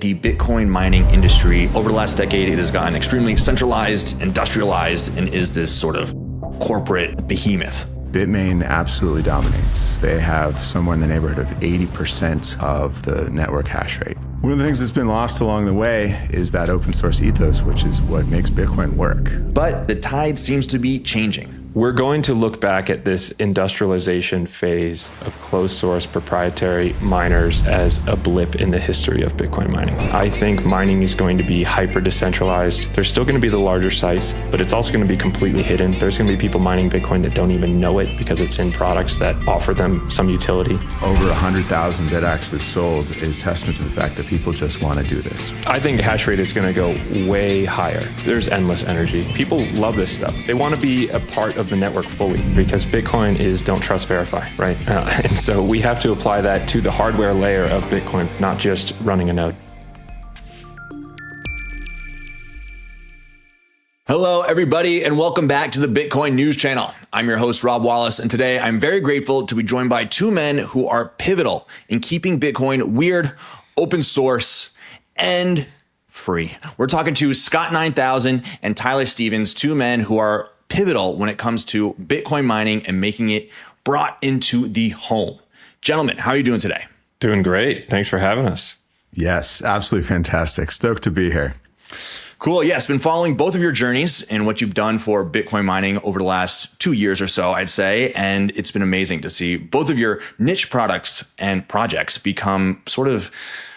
The Bitcoin mining industry, over the last decade, it has gotten extremely centralized, industrialized, and is this sort of corporate behemoth. Bitmain absolutely dominates. They have somewhere in the neighborhood of 80% of the network hash rate. One of the things that's been lost along the way is that open source ethos, which is what makes Bitcoin work. But the tide seems to be changing. We're going to look back at this industrialization phase of closed source proprietary miners as a blip in the history of Bitcoin mining. I think mining is going to be hyper-decentralized. There's still going to be the larger sites, but it's also going to be completely hidden. There's going to be people mining Bitcoin that don't even know it because it's in products that offer them some utility. Over 100,000 Bitaxes sold is testament to the fact that people just want to do this. I think hash rate is going to go way higher. There's endless energy. People love this stuff. They want to be a part of the network fully because Bitcoin is don't trust, verify, right? And so we have to apply that to the hardware layer of Bitcoin, not just running a node. Hello, everybody, and welcome back to the Bitcoin News Channel. I'm your host, Rob Wallace, and today I'm very grateful to be joined by two men who are pivotal in keeping Bitcoin weird, open source, and free. We're talking to Scott 9000 and Tyler Stevens, two men who are pivotal when it comes to Bitcoin mining and making it brought into the home. Gentlemen, how are you doing today? Doing great. Thanks for having us. Yes, absolutely fantastic. Stoked to be here. Cool. Yes, been following both of your journeys and what you've done for Bitcoin mining over the last 2 years or so, I'd say. And it's been amazing to see both of your niche products and projects become sort of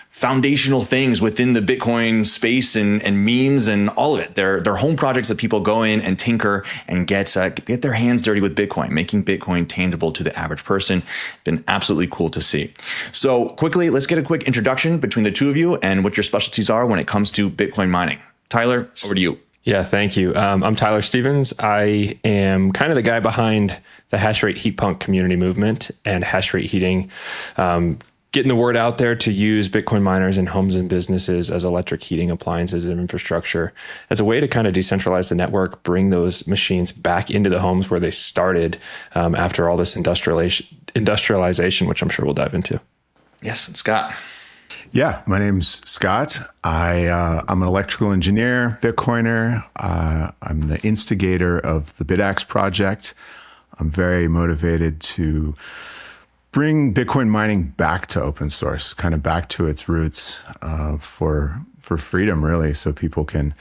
foundational things within the Bitcoin space and memes and all of it. They're home projects that people go in and tinker and get their hands dirty with Bitcoin, making Bitcoin tangible to the average person. Been absolutely cool to see. So quickly, let's get a quick introduction between the two of you and what your specialties are when it comes to Bitcoin mining. Tyler, over to you. Yeah, thank you. I'm Tyler Stevens. I am kind of the guy behind the Hashrate Heatpunk community movement and Hashrate heating, getting the word out there to use Bitcoin miners in homes and businesses as electric heating appliances and infrastructure as a way to kind of decentralize the network, bring those machines back into the homes where they started after all this industrialization, which I'm sure we'll dive into. Yes, Scott. Yeah, my name's Scott. I'm an electrical engineer, Bitcoiner. I'm the instigator of the Bitaxe project. I'm very motivated to bring Bitcoin mining back to open source, kind of back to its roots for freedom, really, so people can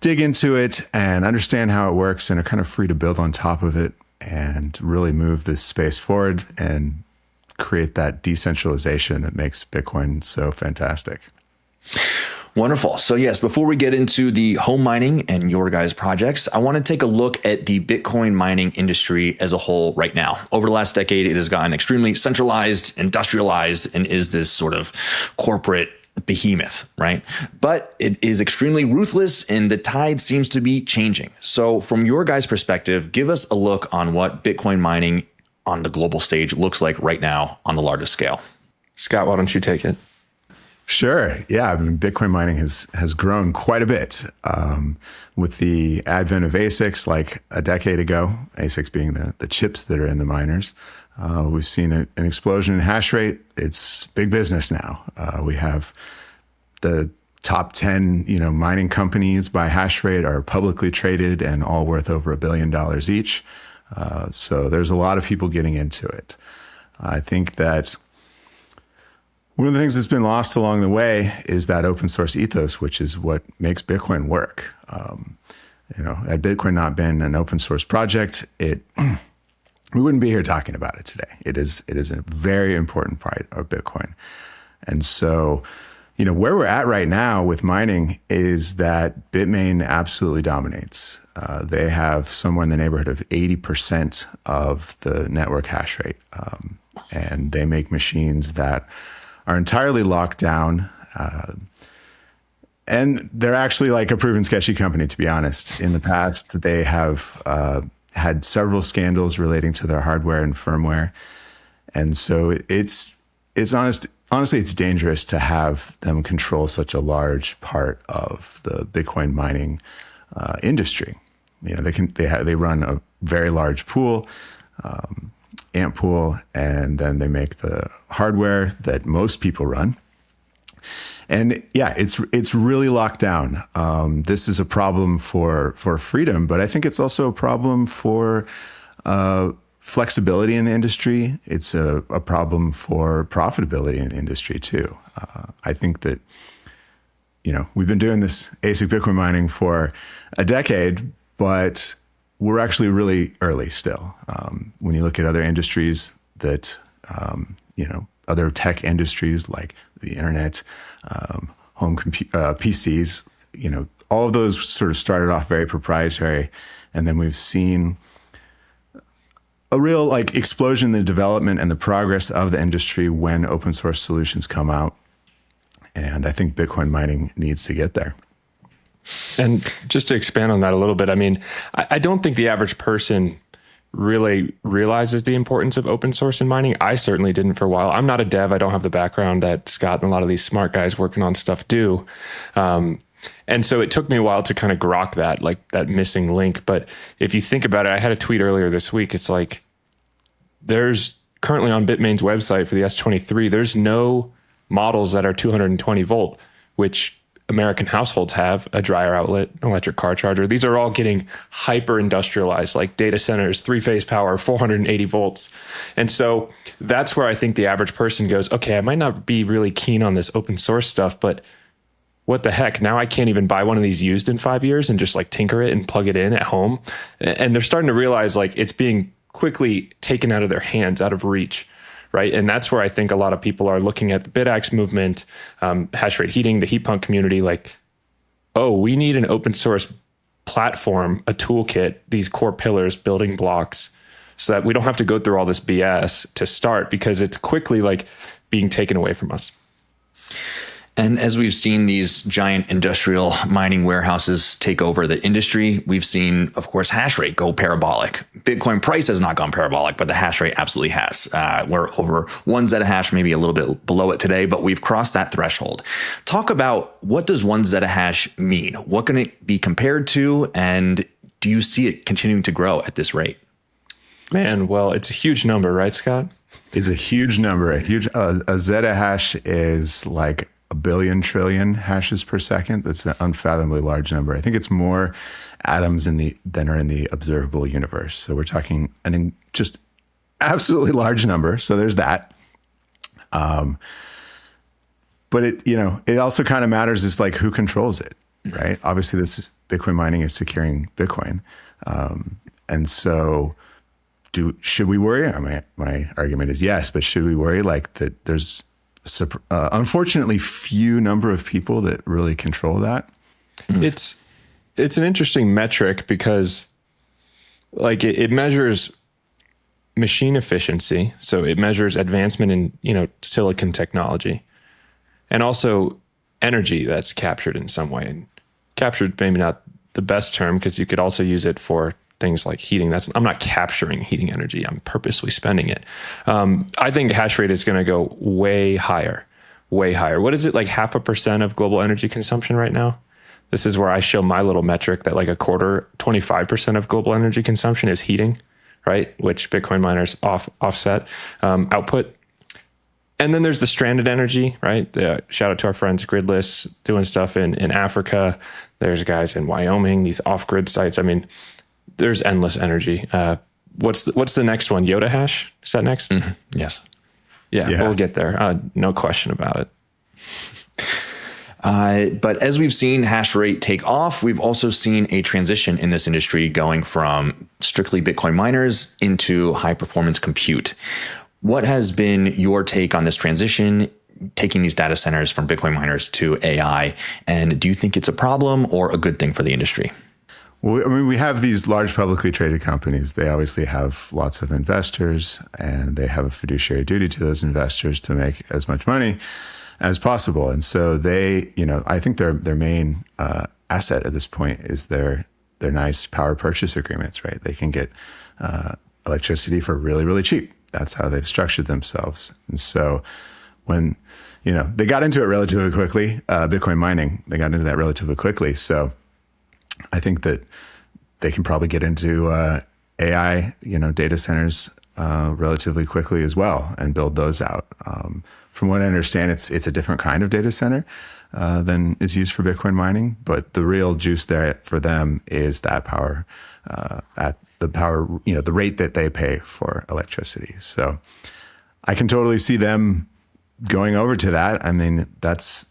dig into it and understand how it works and are kind of free to build on top of it and really move this space forward and create that decentralization that makes Bitcoin so fantastic. Wonderful. So yes, before we get into the home mining and your guys' projects, I want to take a look at the Bitcoin mining industry as a whole right now. Over the last decade, it has gotten extremely centralized, industrialized, and is this sort of corporate behemoth, right? But it is extremely ruthless and the tide seems to be changing. So from your guys' perspective, give us a look on what Bitcoin mining on the global stage looks like right now on the largest scale. Scott, why don't you take it? Sure. Yeah. I mean, Bitcoin mining has grown quite a bit with the advent of ASICs like a decade ago, ASICs being the chips that are in the miners. We've seen an explosion in hash rate. It's big business now. We have the top 10 mining companies by hash rate are publicly traded and all worth over $1 billion each. So there's a lot of people getting into it. I think that one of the things that's been lost along the way is that open source ethos, which is what makes Bitcoin work. Had Bitcoin not been an open source project, we wouldn't be here talking about it today. It is a very important part of Bitcoin. And so, where we're at right now with mining is that Bitmain absolutely dominates. They have somewhere in the neighborhood of 80% of the network hash rate. And they make machines that are entirely locked down. And they're actually like a proven sketchy company, to be honest. In the past, they have had several scandals relating to their hardware and firmware. And so honestly, it's dangerous to have them control such a large part of the Bitcoin mining industry. They run a very large pool, amp pool, and then they make the hardware that most people run. And yeah, it's really locked down. This is a problem for freedom, but I think it's also a problem for flexibility in the industry. It's a problem for profitability in the industry too. I think that, we've been doing this ASIC Bitcoin mining for a decade, but we're actually really early still. When you look at other industries that, other tech industries like the internet, home PCs, all of those sort of started off very proprietary. And then we've seen a real explosion in the development and the progress of the industry when open source solutions come out. And I think Bitcoin mining needs to get there. And just to expand on that a little bit, I mean, I don't think the average person really realizes the importance of open source in mining. I certainly didn't for a while. I'm not a dev. I don't have the background that Scott and a lot of these smart guys working on stuff do. And so it took me a while to kind of grok that missing link. But if you think about it, I had a tweet earlier this week. It's like, there's currently on Bitmain's website for the S23, there's no models that are 220 volt, which American households have, a dryer outlet, electric car charger. These are all getting hyper industrialized, like data centers, 3-phase power, 480 volts. And so that's where I think the average person goes, okay, I might not be really keen on this open source stuff, but what the heck? Now I can't even buy one of these used in 5 years and just tinker it and plug it in at home. And they're starting to realize it's being quickly taken out of their hands, out of reach. Right. And that's where I think a lot of people are looking at the Bitaxe movement, Hashrate Heating, the Heatpunk community, we need an open source platform, a toolkit, these core pillars, building blocks, so that we don't have to go through all this BS to start, because it's quickly being taken away from us. And as we've seen these giant industrial mining warehouses take over the industry, we've seen, of course, hash rate go parabolic. Bitcoin price has not gone parabolic, but the hash rate absolutely has. We're over 1 zettahash, maybe a little bit below it today, but we've crossed that threshold. Talk about, what does 1 zettahash mean? What can it be compared to? And do you see it continuing to grow at this rate? Man, well, it's a huge number, right, Scott? It's a huge number. A zettahash is like a billion trillion hashes per second. That's an unfathomably large number. I think it's more atoms than are in the observable universe. So we're talking just absolutely large number. So there's that. But it also kind of matters is who controls it, right? Obviously, this Bitcoin mining is securing Bitcoin, and so should we worry? My argument is yes, but should we worry that there's unfortunately few number of people that really control that? It's an interesting metric because it measures machine efficiency. So it measures advancement in, silicon technology, and also energy that's captured in some way. And captured, maybe not the best term, because you could also use it for things like heating. I'm not capturing heating energy. I'm purposely spending it. I think hash rate is going to go way higher, way higher. What is it, 0.5% of global energy consumption right now? This is where I show my little metric that 25% of global energy consumption is heating, right? Which Bitcoin miners offset output. And then there's the stranded energy, right? Shout out to our friends Gridless doing stuff in Africa. There's guys in Wyoming, these off-grid sites. I mean, there's endless energy. What's the next one? Yoda hash? Is that next? Mm-hmm. Yes. Yeah, we'll get there. No question about it. But as we've seen hash rate take off, we've also seen a transition in this industry going from strictly Bitcoin miners into high performance compute. What has been your take on this transition, taking these data centers from Bitcoin miners to AI? And do you think it's a problem or a good thing for the industry? Well, we have these large publicly traded companies. They obviously have lots of investors, and they have a fiduciary duty to those investors to make as much money as possible. And so they, I think their main asset at this point is their nice power purchase agreements, right? They can get electricity for really, really cheap. That's how they've structured themselves. And so when, they got into it relatively quickly, Bitcoin mining, they got into that relatively quickly. So I think that they can probably get into AI, data centers relatively quickly as well, and build those out from what I understand, it's a different kind of data center than is used for Bitcoin mining. But the real juice there for them is that power at the power, the rate that they pay for electricity. So I can totally see them going over to that. I mean, that's,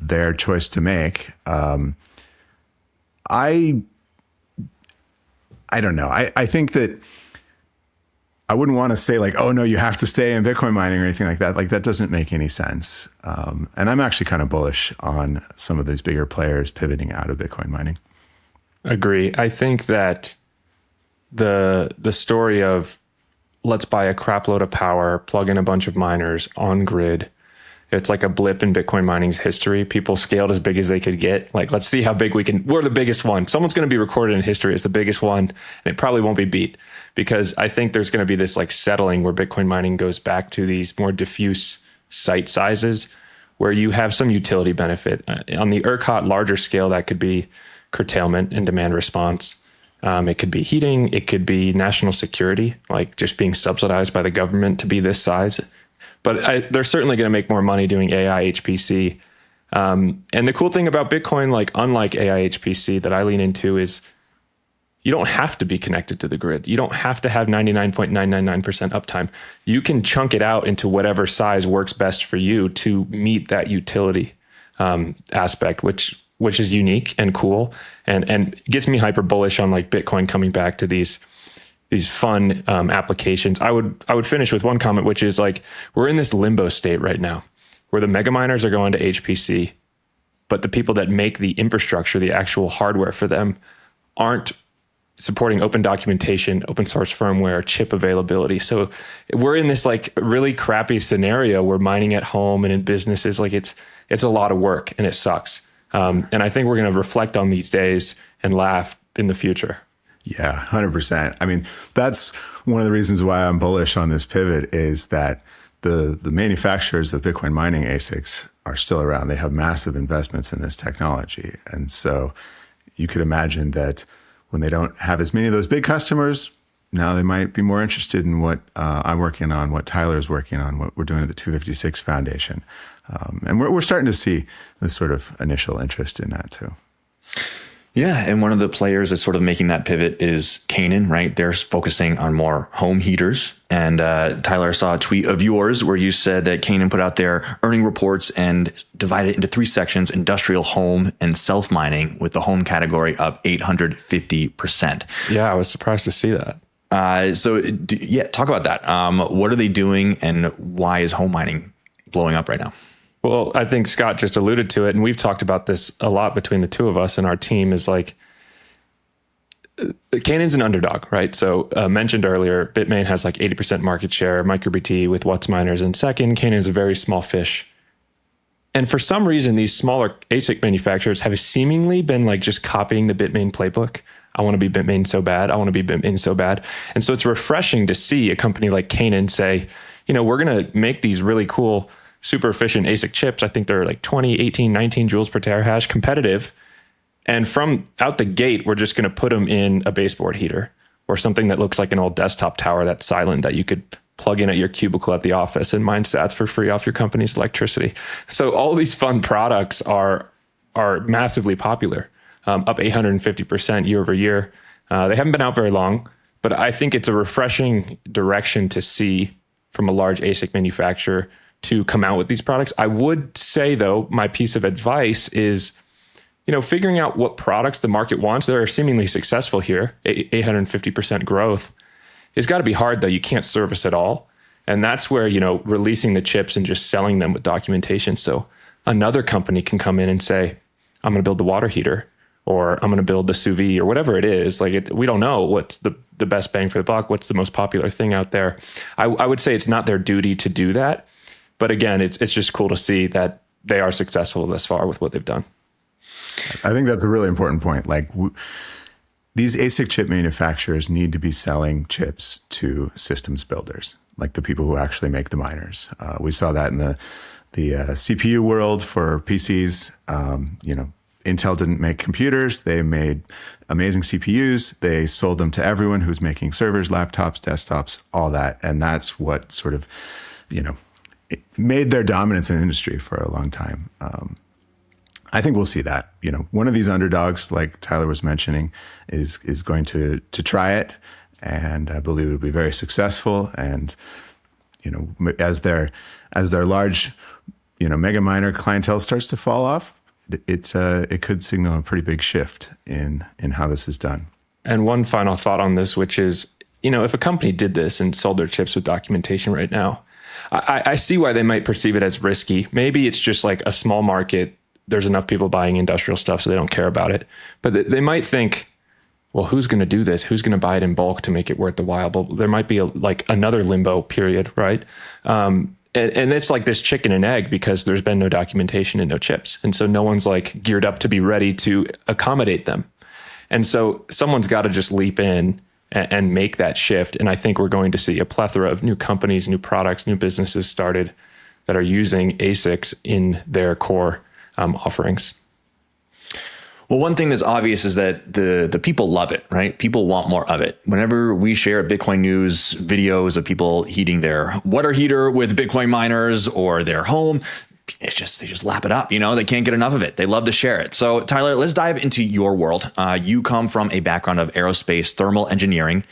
their choice to make. I don't know. I think that I wouldn't want to say like, oh no, you have to stay in Bitcoin mining or anything like that. Like that doesn't make any sense. And I'm actually kind of bullish on some of these bigger players pivoting out of Bitcoin mining. Agree. I think that the story of let's buy a crap load of power, plug in a bunch of miners on grid. It's like a blip in Bitcoin mining's history. People scaled as big as they could get. Like, let's see how big we're the biggest one. Someone's going to be recorded in history as the biggest one, and it probably won't be beat, because I think there's going to be this like settling where Bitcoin mining goes back to these more diffuse site sizes where you have some utility benefit. On the ERCOT larger scale, that could be curtailment and demand response. It could be heating. It could be national security, like just being subsidized by the government to be this size. But they're certainly going to make more money doing AI HPC. And the cool thing about Bitcoin, like unlike AI HPC that I lean into, is you don't have to be connected to the grid. You don't have to have 99.999% uptime. You can chunk it out into whatever size works best for you to meet that utility aspect, which is unique and cool, and gets me hyper bullish on like Bitcoin coming back to these fun applications. I would finish with one comment, which is like, we're in this limbo state right now where the mega miners are going to HPC, but the people that make the infrastructure, the actual hardware for them, aren't supporting open documentation, open source firmware, chip availability. So we're in this like really crappy scenario where mining at home and in businesses, like it's a lot of work and it sucks. And I think we're going to reflect on these days and laugh in the future. Yeah, 100%. I mean, that's one of the reasons why I'm bullish on this pivot is that the manufacturers of Bitcoin mining ASICs are still around. They have massive investments in this technology. And so you could imagine that when they don't have as many of those big customers, now they might be more interested in what I'm working on, what Tyler's working on, what we're doing at the 256 Foundation. And we're starting to see this sort of initial interest in that too. Yeah, and one of the players that's sort of making that pivot is Canaan, right? They're focusing on more home heaters. And Tyler, saw a tweet of yours where you said that Canaan put out their earning reports and divided it into 3 sections: industrial, home, and self-mining, with the home category up 850%. Yeah, I was surprised to see that. Talk about that. What are they doing, and why is home mining blowing up right now? Well, I think Scott just alluded to it, and we've talked about this a lot between the two of us, and our team is like, Canaan's an underdog, right? So mentioned earlier, Bitmain has like 80% market share, MicroBT with What's Miners in second. Canaan's a very small fish. And for some reason, these smaller ASIC manufacturers have seemingly been like just copying the Bitmain playbook. I want to be Bitmain so bad. I want to be Bitmain so bad. And so it's refreshing to see a company like Canaan say, we're going to make these really cool, super efficient ASIC chips. I think they're like 20, 18, 19 joules per terahash, competitive. And from out the gate, we're just going to put them in a baseboard heater or something that looks like an old desktop tower that's silent that you could plug in at your cubicle at the office and mine sats for free off your company's electricity. So all these fun products are massively popular, up 850% year over year. They haven't been out very long, but I think it's a refreshing direction to see from a large ASIC manufacturer to come out with these products. I would say, though, my piece of advice is, figuring out what products the market wants. They're seemingly successful here. 850% growth. It's got to be hard, though. You can't service it all. And that's where, releasing the chips and just selling them with documentation. So another company can come in and say, I'm going to build the water heater, or I'm going to build the sous vide, or whatever it is. We don't know what's the best bang for the buck, what's the most popular thing out there. I would say it's not their duty to do that. But again, it's just cool to see that they are successful thus far with what they've done. I think that's a really important point. Like these ASIC chip manufacturers need to be selling chips to systems builders, like the people who actually make the miners. We saw that in the CPU world for PCs. Intel didn't make computers. They made amazing CPUs. They sold them to everyone who's making servers, laptops, desktops, all that. And that's what sort of, made their dominance in the industry for a long time. I think we'll see that. One of these underdogs, like Tyler was mentioning, is going to try it, and I believe it'll be very successful. And as their large mega miner clientele starts to fall off, it could signal a pretty big shift in how this is done. And one final thought on this, which is, if a company did this and sold their chips with documentation right now, I see why they might perceive it as risky. Maybe it's just like a small market. There's enough people buying industrial stuff, so they don't care about it. But they might think, well, who's going to do this? Who's going to buy it in bulk to make it worth the while? But there might be another limbo period, right? And it's like this chicken and egg, because there's been no documentation and no chips. And so no one's like geared up to be ready to accommodate them. And so someone's got to just leap in and make that shift. And I think we're going to see a plethora of new companies, new products, new businesses started that are using ASICs in their core offerings. Well, one thing that's obvious is that the people love it, right? People want more of it. Whenever we share Bitcoin news videos of people heating their water heater with Bitcoin miners or their home, they just lap it up. They can't get enough of it. They love to share it. So Tyler, let's dive into your world. You come from a background of aerospace thermal engineering,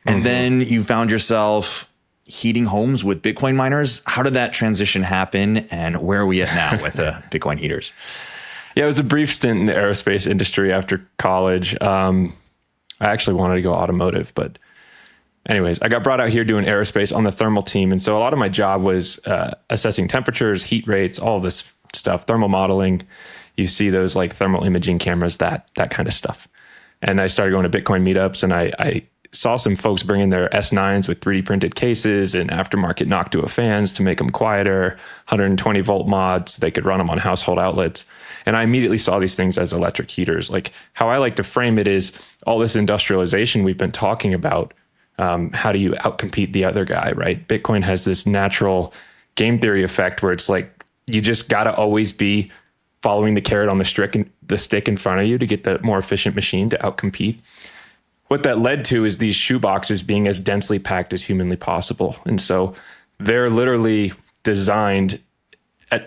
and then you found yourself heating homes with Bitcoin miners. How did that transition happen, and where are we at now with the Bitcoin heaters? Yeah, it was a brief stint in the aerospace industry after college. I actually wanted to go automotive, but anyways, I got brought out here doing aerospace on the thermal team. And so a lot of my job was assessing temperatures, heat rates, all this stuff, thermal modeling. You see those like thermal imaging cameras, that kind of stuff. And I started going to Bitcoin meetups, and I saw some folks bring in their S9s with 3D printed cases and aftermarket Noctua fans to make them quieter, 120 volt mods, so they could run them on household outlets. And I immediately saw these things as electric heaters. Like, how I like to frame it is all this industrialization we've been talking about. How do you outcompete the other guy, right? Bitcoin has this natural game theory effect where it's like, you just got to always be following the carrot on the stick in front of you to get the more efficient machine to outcompete. What that led to is these shoeboxes being as densely packed as humanly possible. And so they're literally designed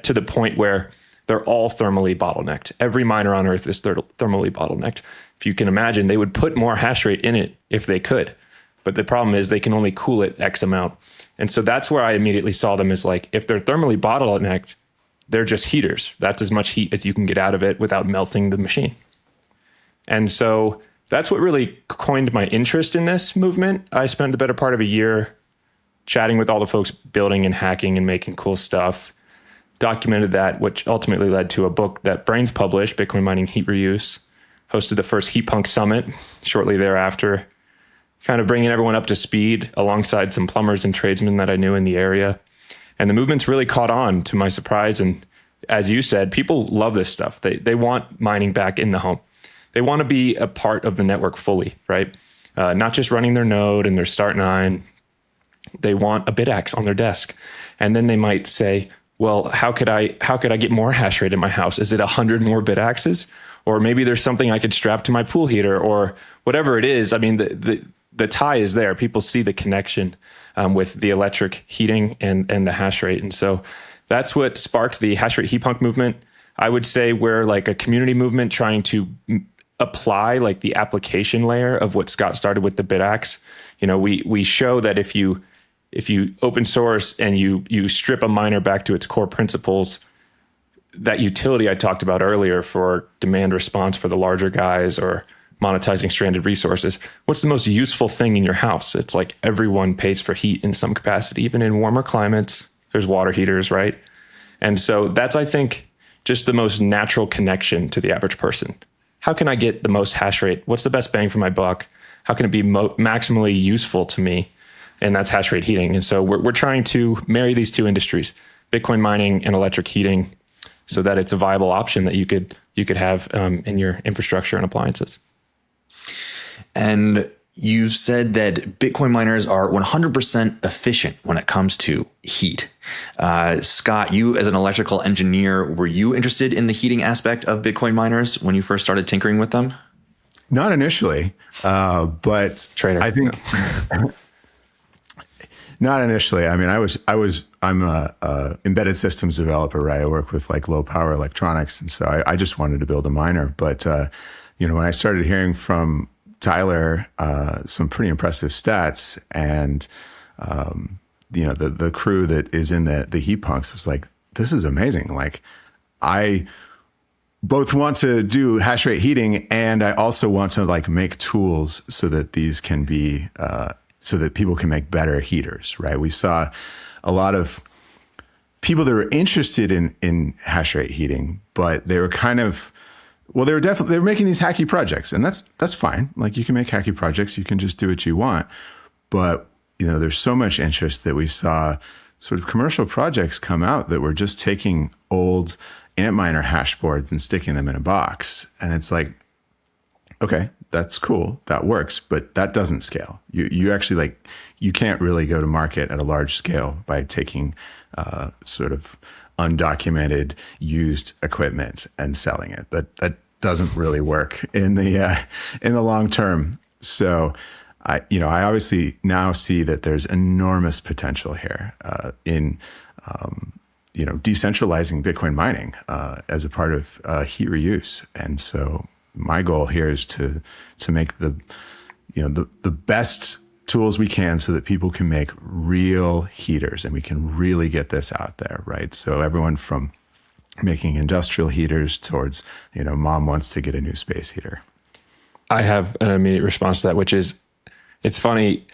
to the point where they're all thermally bottlenecked. Every miner on Earth is thermally bottlenecked. If you can imagine, they would put more hash rate in it if they could. But the problem is they can only cool it X amount. And so that's where I immediately saw them as like, if they're thermally bottlenecked, they're just heaters. That's as much heat as you can get out of it without melting the machine. And so that's what really coined my interest in this movement. I spent the better part of a year chatting with all the folks building and hacking and making cool stuff, documented that, which ultimately led to a book that Brains published, Bitcoin Mining Heat Reuse, hosted the first Heatpunk Summit shortly thereafter, kind of bringing everyone up to speed alongside some plumbers and tradesmen that I knew in the area. And the movement's really caught on, to my surprise. And as you said, people love this stuff. They want mining back in the home. They want to be a part of the network fully, right? Not just running their node and their Start9. They want a Bitaxe on their desk. And then they might say, well, how could I get more hash rate in my house? Is it 100 more Bitaxes? Or maybe there's something I could strap to my pool heater, or whatever it is. I mean, the tie is there. People see the connection with the electric heating and the hash rate. And so that's what sparked the Hashrate Heatpunk movement. I would say we're like a community movement trying to apply like the application layer of what Scott started with the Bitaxe. We show that if you open source and you strip a miner back to its core principles, that utility I talked about earlier for demand response for the larger guys or monetizing stranded resources, what's the most useful thing in your house? It's like everyone pays for heat in some capacity. Even in warmer climates, there's water heaters, right? And so that's, I think, just the most natural connection to the average person. How can I get the most hash rate? What's the best bang for my buck? How can it be maximally useful to me? And that's hash rate heating. And so we're trying to marry these two industries, Bitcoin mining and electric heating, so that it's a viable option that you could have in your infrastructure and appliances. And you said that Bitcoin miners are 100% efficient when it comes to heat. Scott, you as an electrical engineer, were you interested in the heating aspect of Bitcoin miners when you first started tinkering with them? Not initially, but Trader. I think Not initially. I mean, I'm a embedded systems developer, right? I work with like low power electronics. And so I just wanted to build a miner. But, when I started hearing from Tyler, some pretty impressive stats and, the crew that is in the Heatpunks was like, this is amazing. Like I both want to do hash rate heating and I also want to like make tools so that these can be, so that people can make better heaters, right? We saw a lot of people that were interested in hash rate heating, but they were kind of, well, they were making these hacky projects, and that's fine. Like you can make hacky projects, you can just do what you want. But, there's so much interest that we saw sort of commercial projects come out that were just taking old Antminer hash boards and sticking them in a box. And it's like, okay, that's cool. That works, but that doesn't scale. You actually you can't really go to market at a large scale by taking sort of undocumented used equipment and selling it. That doesn't really work in the long term. So I obviously now see that there's enormous potential here in decentralizing Bitcoin mining as a part of heat reuse. And so my goal here is to make the best tools we can so that people can make real heaters and we can really get this out there, right? So everyone from making industrial heaters towards, mom wants to get a new space heater. I have an immediate response to that, which is, it's funny.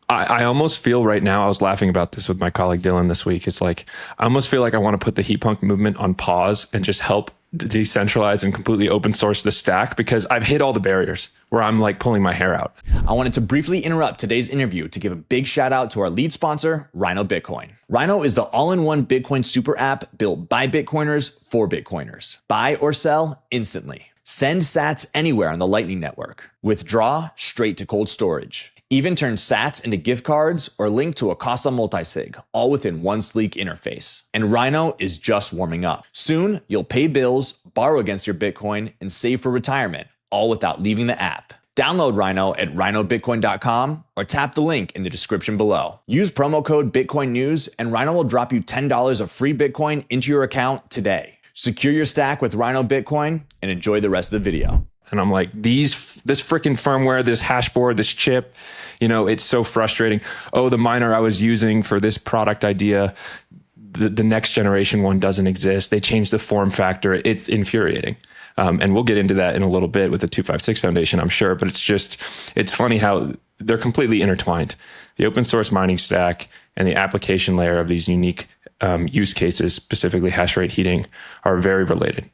I almost feel right now, I was laughing about this with my colleague Dylan this week. It's like, I almost feel like I want to put the Heatpunk movement on pause and just help decentralize and completely open source the stack, because I've hit all the barriers where I'm like pulling my hair out. I wanted to briefly interrupt today's interview to give a big shout out to our lead sponsor, Rhino Bitcoin. Rhino is the all-in-one Bitcoin super app built by Bitcoiners for Bitcoiners. Buy or sell instantly. Send sats anywhere on the Lightning Network. Withdraw straight to cold storage. Even turn sats into gift cards or link to a Casa multisig, all within one sleek interface. And Rhino is just warming up. Soon, you'll pay bills, borrow against your Bitcoin, and save for retirement, all without leaving the app. Download Rhino at rhinobitcoin.com or tap the link in the description below. Use promo code BitcoinNews and Rhino will drop you $10 of free Bitcoin into your account today. Secure your stack with Rhino Bitcoin and enjoy the rest of the video. And I'm like, this freaking firmware, this hash board, this chip, it's so frustrating. Oh, the miner I was using for this product idea, the next generation one doesn't exist. They changed the form factor. It's infuriating. And we'll get into that in a little bit with the 256 Foundation, I'm sure. But it's funny how they're completely intertwined. The open source mining stack and the application layer of these unique use cases, specifically hash rate heating, are very related.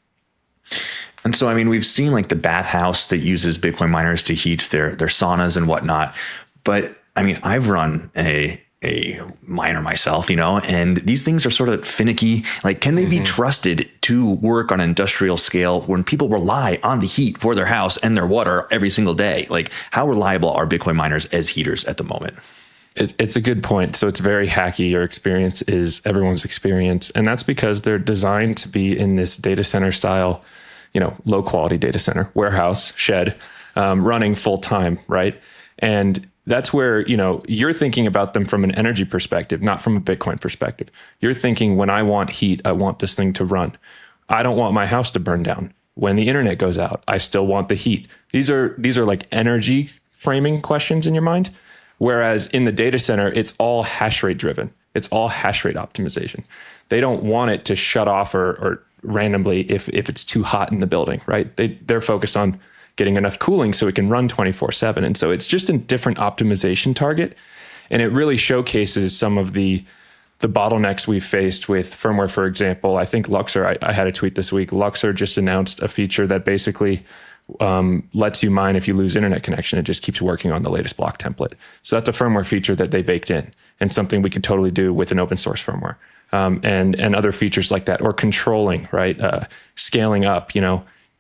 And so, we've seen like the bathhouse that uses Bitcoin miners to heat their saunas and whatnot. But I've run a miner myself, and these things are sort of finicky. Like, can they be trusted to work on an industrial scale when people rely on the heat for their house and their water every single day? Like, how reliable are Bitcoin miners as heaters at the moment? It's a good point. So it's very hacky. Your experience is everyone's experience. And that's because they're designed to be in this data center style, low quality data center, warehouse, shed, running full time, right? And that's where, you're thinking about them from an energy perspective, not from a Bitcoin perspective. You're thinking, when I want heat, I want this thing to run. I don't want my house to burn down. When the internet goes out, I still want the heat. These are like energy framing questions in your mind. Whereas in the data center, it's all hash rate driven. It's all hash rate optimization. They don't want it to shut off or randomly if it's too hot in the building, right? They're focused on getting enough cooling so it can run 24/7. And so it's just a different optimization target. And it really showcases some of the bottlenecks we've faced with firmware. For example, I think Luxor, I had a tweet this week, Luxor just announced a feature that basically lets you mine if you lose internet connection. It just keeps working on the latest block template. So that's a firmware feature that they baked in, and something we could totally do with an open source firmware. And other features like that, or controlling, right? Scaling up,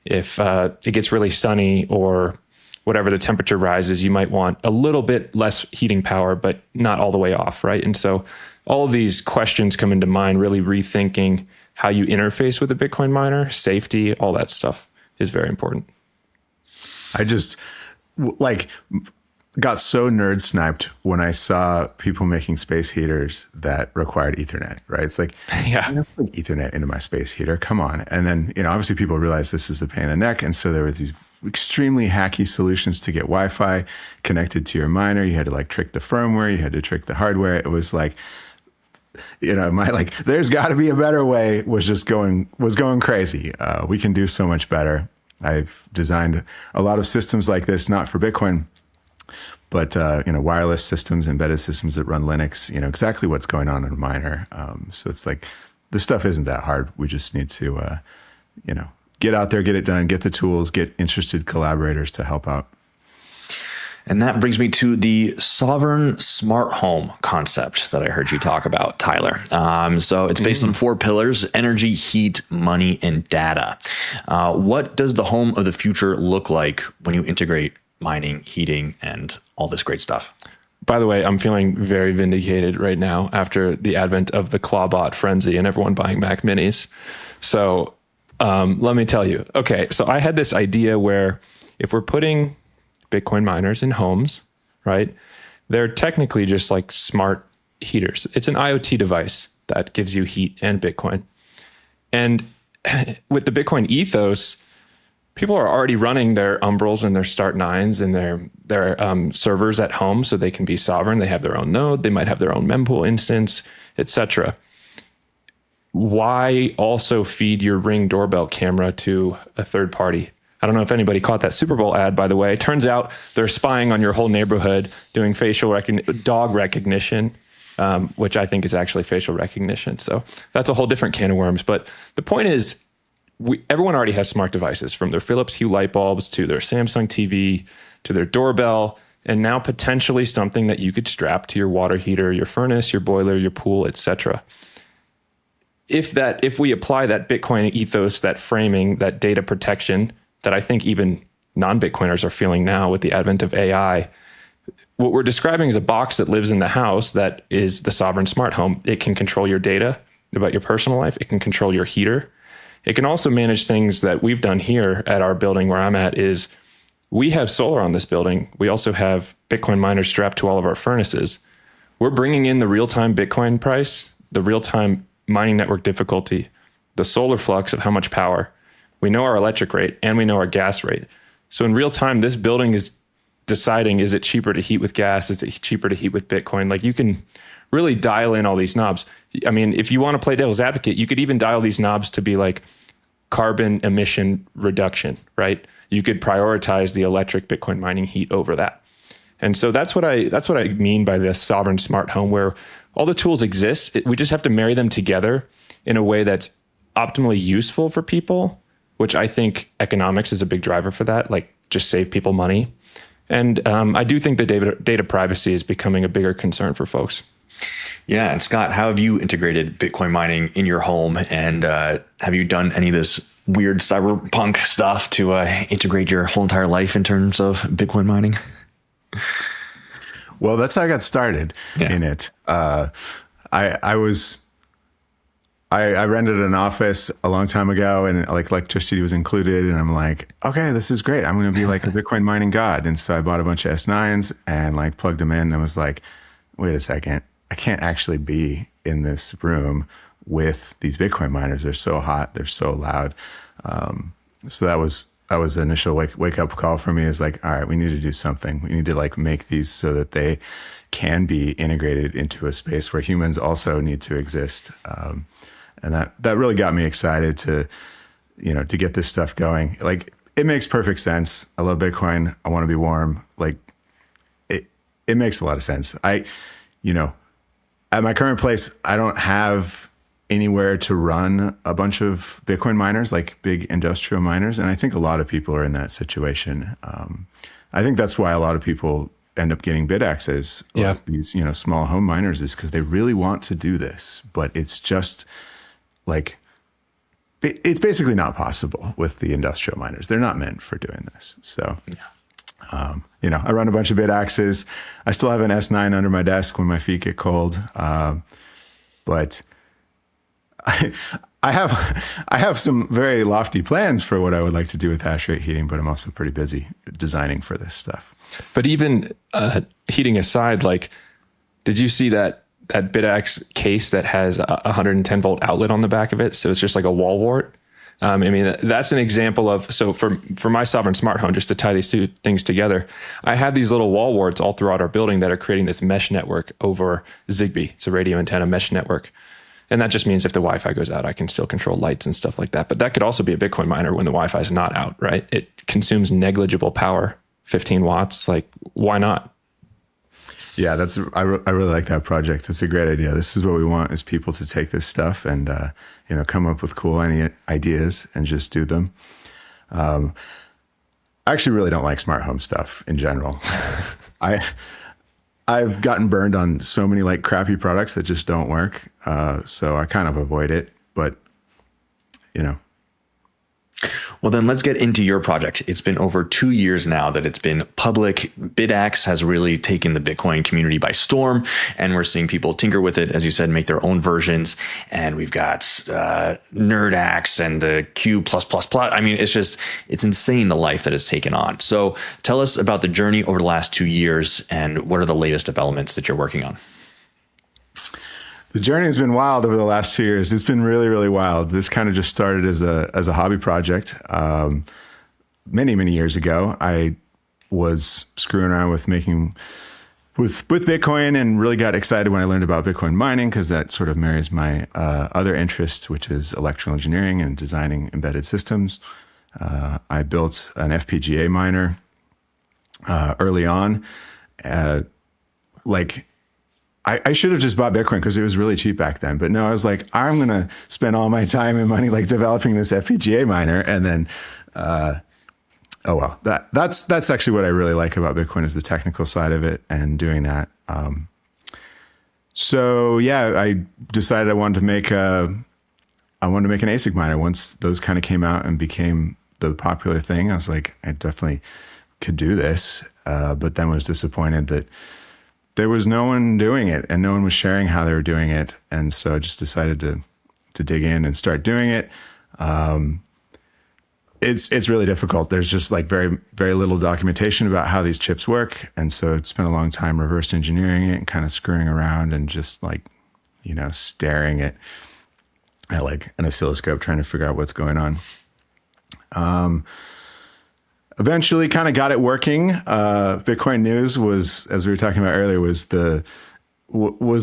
if it gets really sunny or whatever, the temperature rises, you might want a little bit less heating power, but not all the way off, right? And so all of these questions come into mind, really rethinking how you interface with a Bitcoin miner, safety, all that stuff is very important. I just like got so nerd sniped when I saw people making space heaters that required Ethernet, right? It's like, Yeah. I'm gonna plug Ethernet into my space heater. Come on. And then, obviously people realized this is a pain in the neck. And so there were these extremely hacky solutions to get Wi-Fi connected to your miner. You had to like trick the firmware. You had to trick the hardware. It was like, my like, there's got to be a better way was going crazy. We can do so much better. I've designed a lot of systems like this, not for Bitcoin, but wireless systems, embedded systems that run Linux. Exactly what's going on in a miner. So it's like this stuff isn't that hard. We just need to, get out there, get it done, get the tools, get interested collaborators to help out. And that brings me to the sovereign smart home concept that I heard you talk about, Tyler. So it's based on 4 pillars: energy, heat, money, and data. What does the home of the future look like when you integrate mining, heating, and all this great stuff? By the way, I'm feeling very vindicated right now after the advent of the Clawbot frenzy and everyone buying Mac Minis. So let me tell you. Okay, so I had this idea where if we're putting Bitcoin miners in homes, right? They're technically just like smart heaters. It's an IoT device that gives you heat and Bitcoin. And with the Bitcoin ethos, people are already running their Umbrals and their Start9s and their servers at home so they can be sovereign. They have their own node. They might have their own mempool instance, etc. Why also feed your Ring doorbell camera to a third party? I don't know if anybody caught that Super Bowl ad, by the way. It turns out they're spying on your whole neighborhood, doing dog recognition, which I think is actually facial recognition. So that's a whole different can of worms. But the point is, everyone already has smart devices, from their Philips Hue light bulbs to their Samsung TV to their doorbell, and now potentially something that you could strap to your water heater, your furnace, your boiler, your pool, etc. If we apply that Bitcoin ethos, that framing, that data protection that I think even non-Bitcoiners are feeling now with the advent of AI, what we're describing is a box that lives in the house that is the sovereign smart home. It can control your data about your personal life. It can control your heater. It can also manage things that we've done here at our building where I'm at. Is we have solar on this building. We also have Bitcoin miners strapped to all of our furnaces. We're bringing in the real-time Bitcoin price, the real-time mining network difficulty, the solar flux of how much power. We know our electric rate and we know our gas rate. So in real time, this building is deciding, is it cheaper to heat with gas? Is it cheaper to heat with Bitcoin? Like, you can really dial in all these knobs. I mean, if you want to play devil's advocate, you could even dial these knobs to be like carbon emission reduction, right? You could prioritize the electric Bitcoin mining heat over that. And so that's what I mean by this sovereign smart home, where all the tools exist. We just have to marry them together in a way that's optimally useful for people, which I think economics is a big driver for that, like just save people money. And I do think that data privacy is becoming a bigger concern for folks. Yeah. And Scott, how have you integrated Bitcoin mining in your home? And have you done any of this weird cyberpunk stuff to integrate your whole entire life in terms of Bitcoin mining? Well, that's how I got started in it. I rented an office a long time ago, and like electricity was included. And I'm like, okay, this is great. I'm going to be like a Bitcoin mining god. And so I bought a bunch of S9s and like plugged them in and was like, wait a second, I can't actually be in this room with these Bitcoin miners. They're so hot. They're so loud. So that was the initial wake up call for me, is like, all right, we need to do something. We need to like make these so that they can be integrated into a space where humans also need to exist. And that really got me excited to get this stuff going. Like, it makes perfect sense. I love Bitcoin. I want to be warm. Like, it makes a lot of sense. At my current place, I don't have anywhere to run a bunch of Bitcoin miners, like big industrial miners. And I think a lot of people are in that situation. I think that's why a lot of people end up getting Bitaxes, or these, small home miners, is because they really want to do this, but it's just like, it's basically not possible with the industrial miners. They're not meant for doing this. So, I run a bunch of Bitaxes. I still have an S9 under my desk when my feet get cold. But I have some very lofty plans for what I would like to do with hash rate heating, but I'm also pretty busy designing for this stuff. But even heating aside, like, did you see that Bitaxe case that has a 110 volt outlet on the back of it? So it's just like a wall wart. I mean, that's an example of, so for my Sovereign Smart Home, just to tie these two things together, I have these little wall warts all throughout our building that are creating this mesh network over Zigbee. It's a radio antenna mesh network. And that just means if the Wi-Fi goes out, I can still control lights and stuff like that. But that could also be a Bitcoin miner when the Wi-Fi is not out, right? It consumes negligible power, 15 watts. Like, why not? Yeah, I really like that project. It's a great idea. This is what we want, is people to take this stuff and come up with cool ideas and just do them. I actually really don't like smart home stuff in general. I've gotten burned on so many like crappy products that just don't work. So I kind of avoid it, but Well, then let's get into your project. It's been over 2 years now that it's been public. Bitaxe has really taken the Bitcoin community by storm, and we're seeing people tinker with it, as you said, make their own versions. And we've got NerdAxe and the Q+++. I mean, it's insane the life that it's taken on. So tell us about the journey over the last 2 years and what are the latest developments that you're working on? The journey has been wild over the last 2 years. It's been really, really wild. This kind of just started as a hobby project. Many, many years ago, I was screwing around with with Bitcoin and really got excited when I learned about Bitcoin mining, because that sort of marries my other interest, which is electrical engineering and designing embedded systems. I built an FPGA miner early on. I should have just bought Bitcoin because it was really cheap back then. But no, I was like, I'm going to spend all my time and money like developing this FPGA miner. And then, that's actually what I really like about Bitcoin, is the technical side of it and doing that. So yeah, I decided I wanted to make an ASIC miner. Once those kind of came out and became the popular thing, I was like, I definitely could do this. But then was disappointed that there was no one doing it and no one was sharing how they were doing it. And so I just decided to dig in and start doing it. It's really difficult. There's just like very, very little documentation about how these chips work. And so I spent a long time reverse engineering it and kind of screwing around and just like, staring at like an oscilloscope, trying to figure out what's going on. Eventually kind of got it working. Bitcoin News was, as we were talking about earlier, was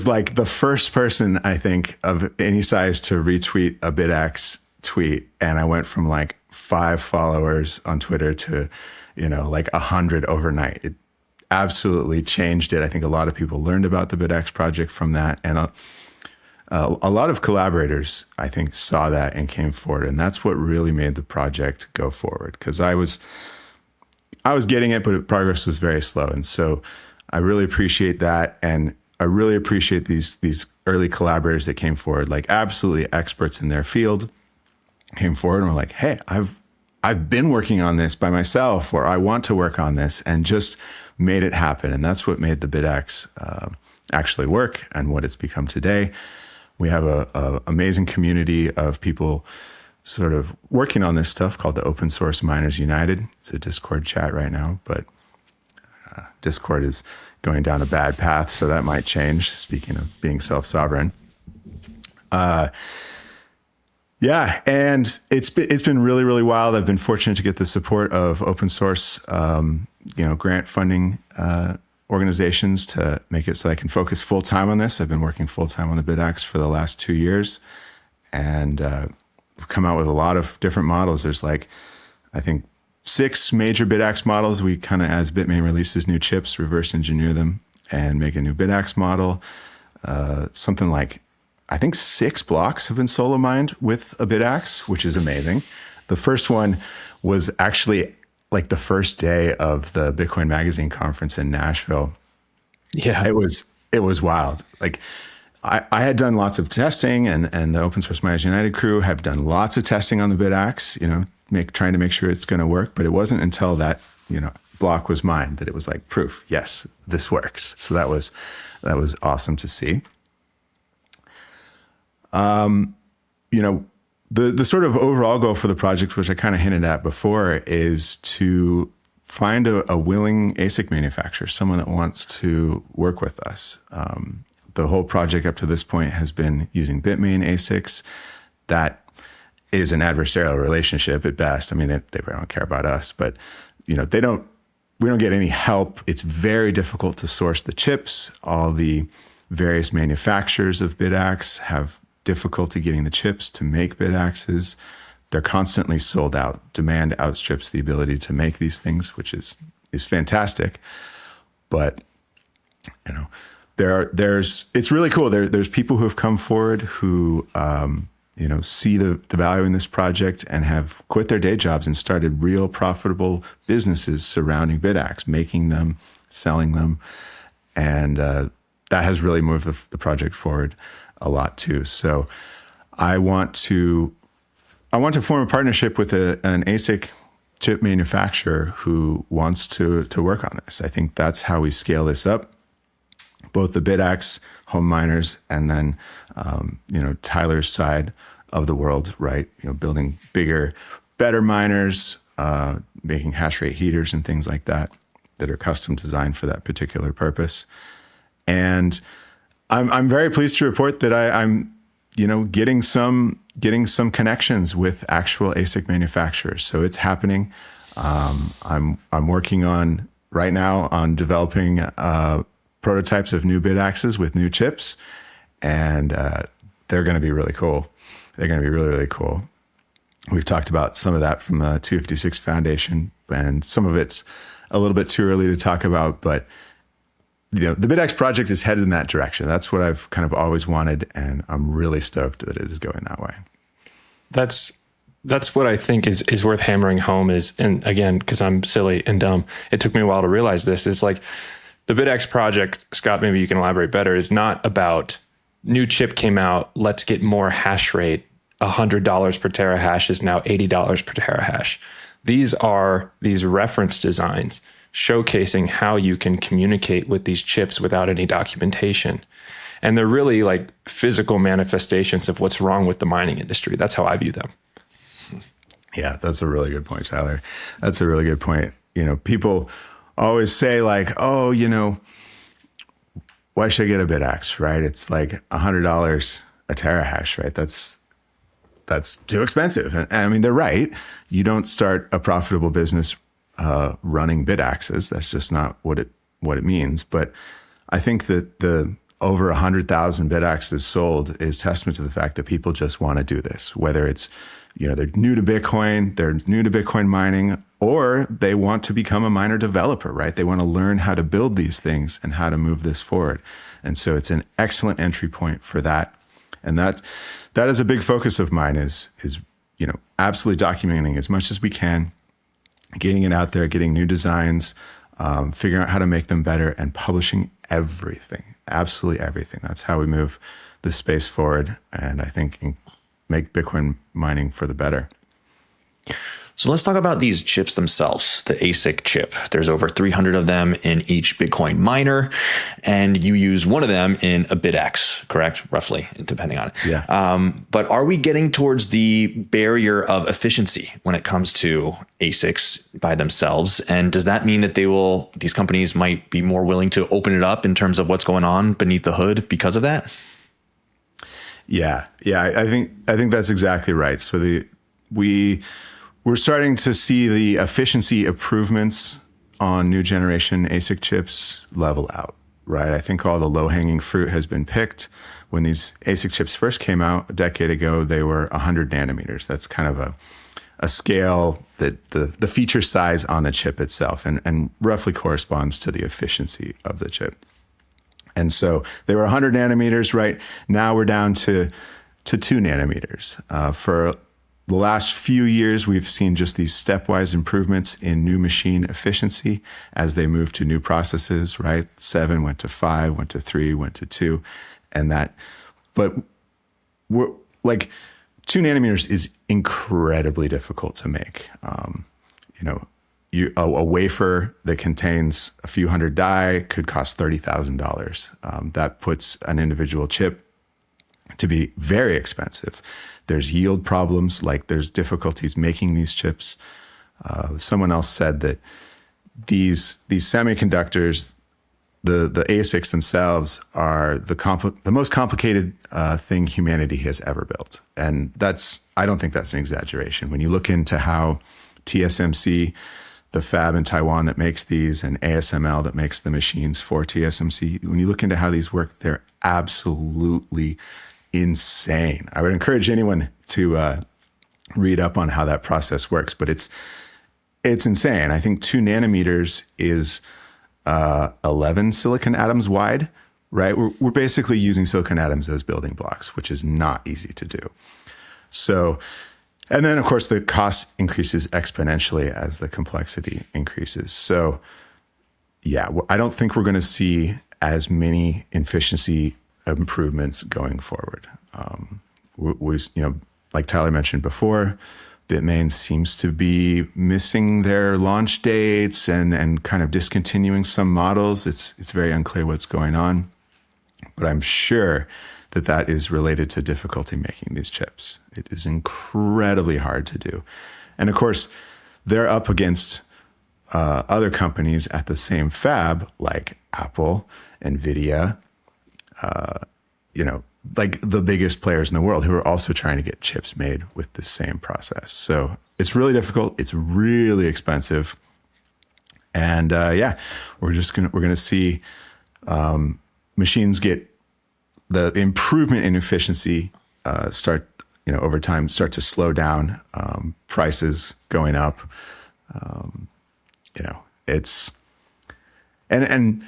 like the first person, I think, of any size to retweet a Bitaxe tweet. And I went from like 5 followers on Twitter to, like 100 overnight. It absolutely changed it. I think a lot of people learned about the Bitaxe project from that. And a lot of collaborators, I think, saw that and came forward. And that's what really made the project go forward. Because I was getting it, but progress was very slow. And so I really appreciate that. And I really appreciate these early collaborators that came forward, like absolutely experts in their field, came forward and were like, hey, I've been working on this by myself, or I want to work on this, and just made it happen. And that's what made the Bitaxe actually work and what it's become today. We have a amazing community of people sort of working on this stuff called the Open Source Miners United. It's a Discord chat right now, but Discord is going down a bad path, so that might change, speaking of being self-sovereign. Yeah, and it's been really, really wild. I've been fortunate to get the support of open source, grant funding organizations to make it so I can focus full time on this. I've been working full time on the Bitaxe for the last 2 years, and we've come out with a lot of different models. There's like, I think, 6 major Bitaxe models. We kind of, as Bitmain releases new chips, reverse engineer them and make a new Bitaxe model. Something like, I think 6 blocks have been solo mined with a Bitaxe, which is amazing. The first one was actually like the first day of the Bitcoin Magazine conference in Nashville. Yeah. It was wild. Like I had done lots of testing, and the Open Source Miners United crew have done lots of testing on the Bitaxe, trying to make sure it's going to work. But it wasn't until that, block was mined that it was like proof. Yes, this works. So that was awesome to see. the sort of overall goal for the project, which I kind of hinted at before, is to find a willing ASIC manufacturer, someone that wants to work with us. The whole project up to this point has been using Bitmain ASICs. That is an adversarial relationship at best. I mean, they don't care about us, but we don't get any help. It's very difficult to source the chips. All the various manufacturers of Bitaxe have difficulty getting the chips to make Bitaxes. They're constantly sold out. Demand outstrips the ability to make these things, which is fantastic. But it's really cool. There's people who have come forward who see the value in this project and have quit their day jobs and started real profitable businesses surrounding Bitaxe, making them, selling them, and that has really moved the project forward a lot too. So I want to form a partnership with an ASIC chip manufacturer who wants to work on this. I think that's how we scale this up. Both the Bitaxe home miners and then Tyler's side of the world, right? Building bigger, better miners, making hash rate heaters and things like that are custom designed for that particular purpose. And I'm very pleased to report that I'm getting some connections with actual ASIC manufacturers. So it's happening. I'm working on right now on developing prototypes of new Bitaxes with new chips, and they're going to be really cool. They're going to be really, really cool. We've talked about some of that from the 256 Foundation, and some of it's a little bit too early to talk about, but the Bitaxe project is headed in that direction. That's what I've kind of always wanted, and I'm really stoked that it is going that way. That's what I think is worth hammering home and again, because I'm silly and dumb, it took me a while to realize this, is like the Bitaxe project, Scott, maybe you can elaborate better, is not about new chip came out, let's get more hash rate. $100 per terahash is now $80 per terahash. These are these reference designs showcasing how you can communicate with these chips without any documentation. And they're really like physical manifestations of what's wrong with the mining industry. That's how I view them. Yeah, that's a really good point, Tyler. That's a really good point. People always say like, oh, why should I get a Bitaxe, right? It's like $100 a terahash, right? That's too expensive. And I mean, they're right. You don't start a profitable business running Bitaxes. That's just not what it means. But I think that the over 100,000 Bitaxes sold is testament to the fact that people just want to do this, whether it's, they're new to Bitcoin, they're new to Bitcoin mining, or they want to become a miner developer, right? They want to learn how to build these things and how to move this forward. And so it's an excellent entry point for that. And that is a big focus of mine is absolutely documenting as much as we can, getting it out there, getting new designs, figuring out how to make them better, and publishing everything, absolutely everything. That's how we move the space forward, and I think make Bitcoin mining for the better. So let's talk about these chips themselves, the ASIC chip. There's over 300 of them in each Bitcoin miner, and you use one of them in a Bitaxe, correct? Roughly, depending on it. Yeah. But are we getting towards the barrier of efficiency when it comes to ASICs by themselves? And does that mean that these companies might be more willing to open it up in terms of what's going on beneath the hood because of that? Yeah. I think that's exactly right. So we're starting to see the efficiency improvements on new generation ASIC chips level out, right? I think all the low-hanging fruit has been picked. When these ASIC chips first came out a decade ago, they were 100 nanometers. That's kind of a scale that the feature size on the chip itself and roughly corresponds to the efficiency of the chip. And so they were 100 nanometers, right? Now we're down to 2 nanometers. For the last few years, we've seen just these stepwise improvements in new machine efficiency as they move to new processes, right? 7 went to 5, went to 3, went to 2, but we're like 2 nanometers is incredibly difficult to make. A wafer that contains a few hundred die could cost $30,000. That puts an individual chip to be very expensive. There's yield problems, like there's difficulties making these chips. Someone else said that these semiconductors, the ASICs themselves, are the most complicated thing humanity has ever built. And I don't think that's an exaggeration. When you look into how TSMC, the fab in Taiwan that makes these, and ASML that makes the machines for TSMC, when you look into how these work, they're absolutely insane. I would encourage anyone to read up on how that process works, but it's insane. I think 2 nanometers is 11 silicon atoms wide, right? We're basically using silicon atoms as building blocks, which is not easy to do. So, and then of course the cost increases exponentially as the complexity increases. So yeah, I don't think we're going to see as many efficiency improvements going forward. Like Tyler mentioned before, Bitmain seems to be missing their launch dates and kind of discontinuing some models. It's very unclear what's going on, but I'm sure that is related to difficulty making these chips. It is incredibly hard to do. And of course, they're up against other companies at the same fab, like Apple, NVIDIA, like the biggest players in the world who are also trying to get chips made with the same process. So it's really difficult. It's really expensive. And we're going to see machines get the improvement in efficiency start, over time, start to slow down, prices going up. It's, and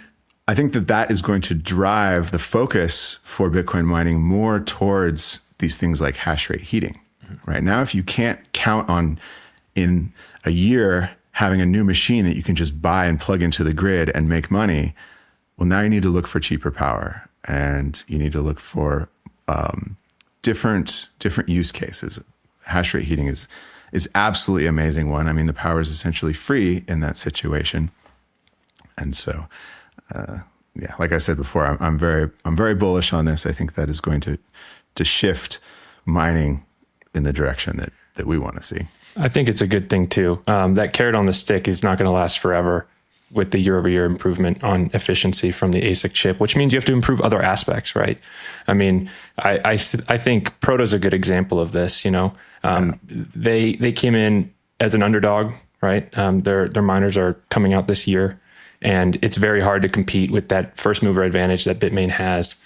I think that is going to drive the focus for Bitcoin mining more towards these things like hash rate heating. Right now, if you can't count on in a year having a new machine that you can just buy and plug into the grid and make money, well, now you need to look for cheaper power, and you need to look for different use cases. Hash rate heating is absolutely amazing one. I mean, the power is essentially free in that situation, and so. Like I said before, I'm very bullish on this. I think that is going to shift mining in the direction that we want to see. I think it's a good thing too. That carrot on the stick is not going to last forever with the year-over-year improvement on efficiency from the ASIC chip, which means you have to improve other aspects, right? I mean, I think Proto's a good example of this. They came in as an underdog, right? Their miners are coming out this year. And it's very hard to compete with that first mover advantage that Bitmain has.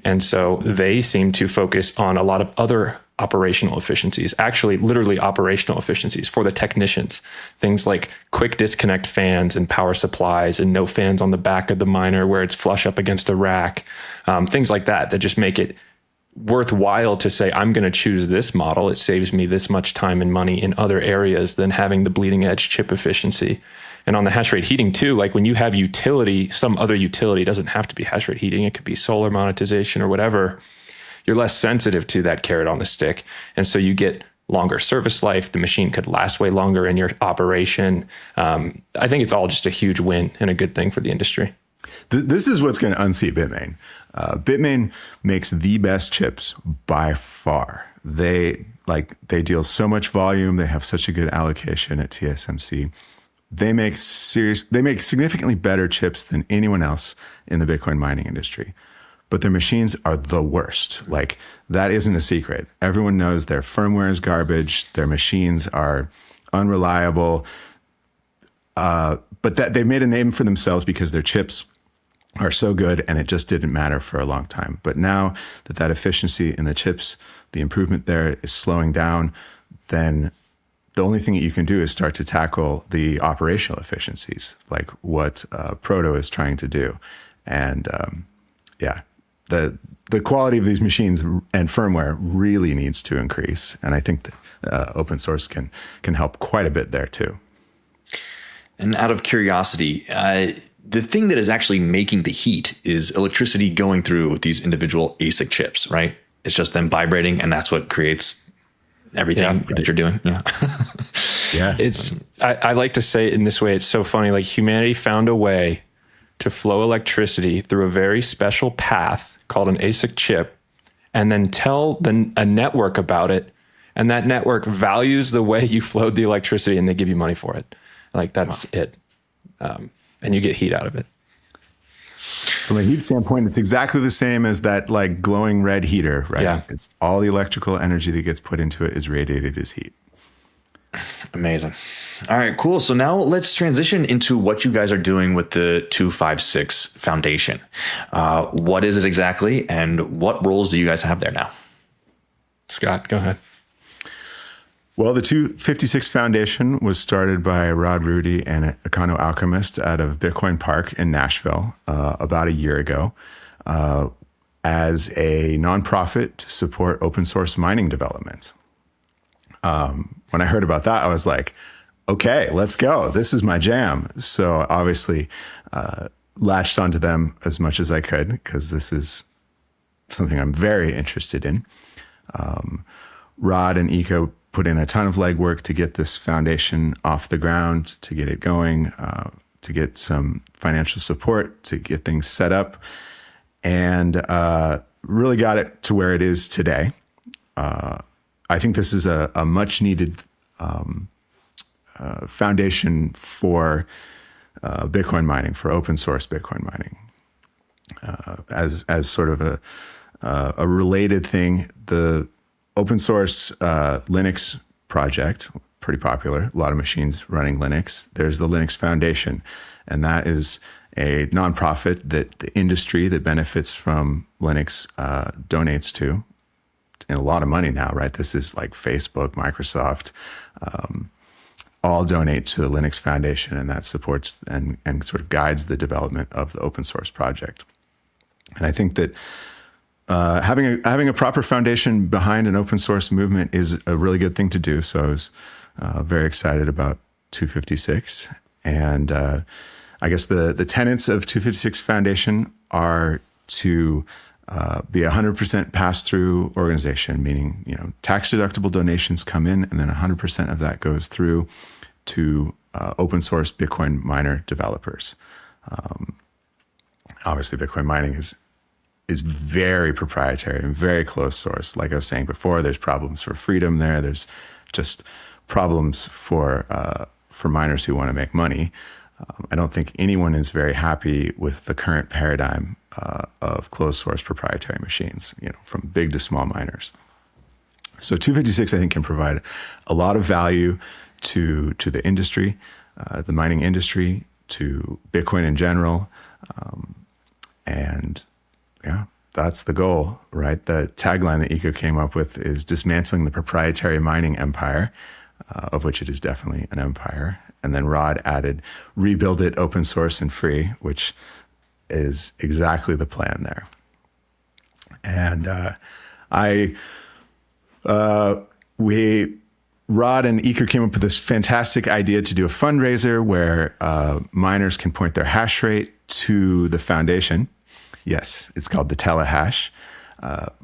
And so they seem to focus on a lot of other operational efficiencies, actually literally operational efficiencies for the technicians. Things like quick disconnect fans and power supplies and no fans on the back of the miner where it's flush up against a rack. Things like that just make it worthwhile to say, I'm going to choose this model. It saves me this much time and money in other areas than having the bleeding edge chip efficiency. And on the hash rate heating too, like when you have utility, some other utility, doesn't have to be hash rate heating. It could be solar monetization or whatever. You're less sensitive to that carrot on the stick. And so you get longer service life. The machine could last way longer in your operation. I think it's all just a huge win and a good thing for the industry. This is what's going to unseat Bitmain. Bitmain makes the best chips by far. They deal so much volume. They have such a good allocation at TSMC. They make significantly better chips than anyone else in the Bitcoin mining industry, but their machines are the worst. Like, that isn't a secret. Everyone knows their firmware is garbage. Their machines are unreliable. But that they've made a name for themselves because their chips are so good, and it just didn't matter for a long time. But now that efficiency in the chips, the improvement there is slowing down, then the only thing that you can do is start to tackle the operational efficiencies, like what Proto is trying to do. And the quality of these machines and firmware really needs to increase. And I think that open source can help quite a bit there too. And out of curiosity, the thing that is actually making the heat is electricity going through these individual ASIC chips, right? It's just them vibrating, and that's what creates everything that you're doing. Yeah. I like to say it in this way. It's so funny. Like, humanity found a way to flow electricity through a very special path called an ASIC chip. and then tell a network about it. And that network values the way you flowed the electricity, and they give you money for it. Like that's it. And you get heat out of it. From a heat standpoint, it's exactly the same as that like glowing red heater, right? Yeah. It's all the electrical energy that gets put into it is radiated as heat. Amazing. All right, cool. So now let's transition into what you guys are doing with the 256 Foundation. What is it exactly, and what roles do you guys have there now? Scott, go ahead. Well, the 256 Foundation was started by Rod Rudy and Econo Alchemist out of Bitcoin Park in Nashville about a year ago as a nonprofit to support open source mining development. When I heard about that, I was like, okay, let's go. This is my jam. So obviously latched onto them as much as I could because this is something I'm very interested in. Rod and Eco put in a ton of legwork to get this foundation off the ground, to get it going, to get some financial support, to get things set up, and really got it to where it is today. I think this is a much needed foundation for Bitcoin mining, for open source Bitcoin mining. As sort of a related thing, the open source Linux project, pretty popular, a lot of machines running Linux. There's the Linux Foundation, and that is a nonprofit that the industry that benefits from Linux donates to. And a lot of money now, right? This is like Facebook, Microsoft, all donate to the Linux Foundation, and that supports and sort of guides the development of the open source project. And I think that having a proper foundation behind an open source movement is a really good thing to do. So I was very excited about 256. And I guess the tenets of 256 Foundation are to be a 100% pass-through organization, meaning tax-deductible donations come in, and then 100% of that goes through to open source Bitcoin miner developers. Obviously, Bitcoin mining is very proprietary and very closed source. Like I was saying before, there's problems for freedom there. There's just problems for miners who want to make money. I don't think anyone is very happy with the current paradigm of closed source proprietary machines, from big to small miners. So 256, I think, can provide a lot of value to the industry, the mining industry, to Bitcoin in general. And yeah, that's the goal, right? The tagline that Eco came up with is dismantling the proprietary mining empire, of which it is definitely an empire. And then Rod added, rebuild it open source and free, which is exactly the plan there. And Rod and Eco came up with this fantastic idea to do a fundraiser where miners can point their hash rate to the foundation. Yes, it's called the Telehash.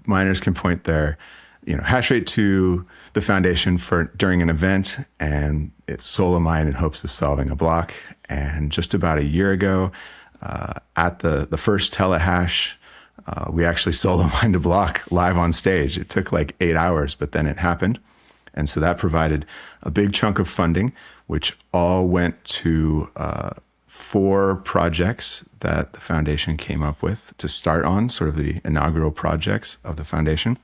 Miners can point their hash rate to the foundation during an event, and it's solo mine in hopes of solving a block. And just about a year ago, at the first Telehash, we actually solo mined a block live on stage. It took like 8 hours, but then it happened. And so that provided a big chunk of funding, which all went to 4 projects that the foundation came up with to start on, sort of the inaugural projects of the foundation.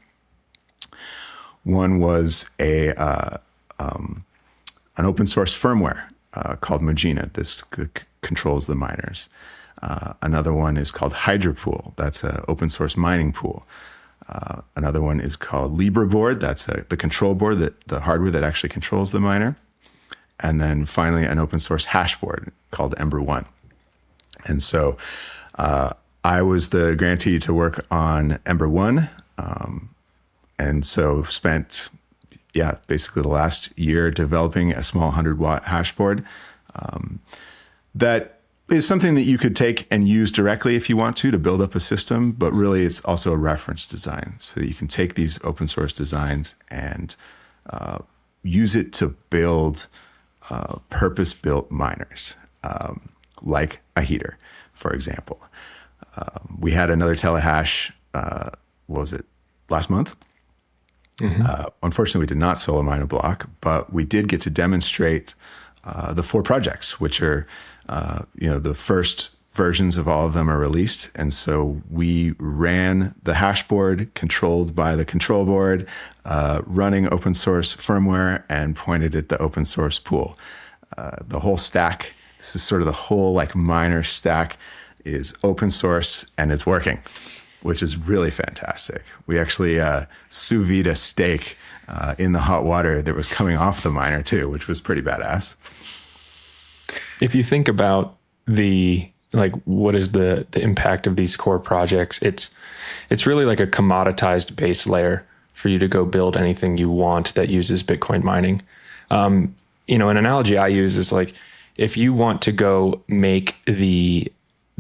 One was an open source firmware called Magina. This controls the miners. Another one is called HydroPool. That's an open source mining pool. Another one is called LibraBoard. That's the control board, the hardware that actually controls the miner. And then finally, an open source hashboard called Ember One. And so I was the grantee to work on Ember One. And so spent, basically the last year developing a small 100-watt hashboard. That is something that you could take and use directly if you want to build up a system, but really it's also a reference design so that you can take these open source designs and use it to build purpose-built miners, like a heater, for example. We had another Telehash, last month. Unfortunately, we did not solo mine a block, but we did get to demonstrate the 4 projects, which are, the first versions of all of them are released. And so we ran the hash board controlled by the control board, running open source firmware and pointed at the open source pool. The whole stack, this is sort of the whole like miner stack, is open source and it's working, which is really fantastic. We actually sous vide a steak in the hot water that was coming off the miner too, which was pretty badass. If you think about what is the impact of these core projects, it's really like a commoditized base layer for you to go build anything you want that uses Bitcoin mining. An analogy I use is like, if you want to go make the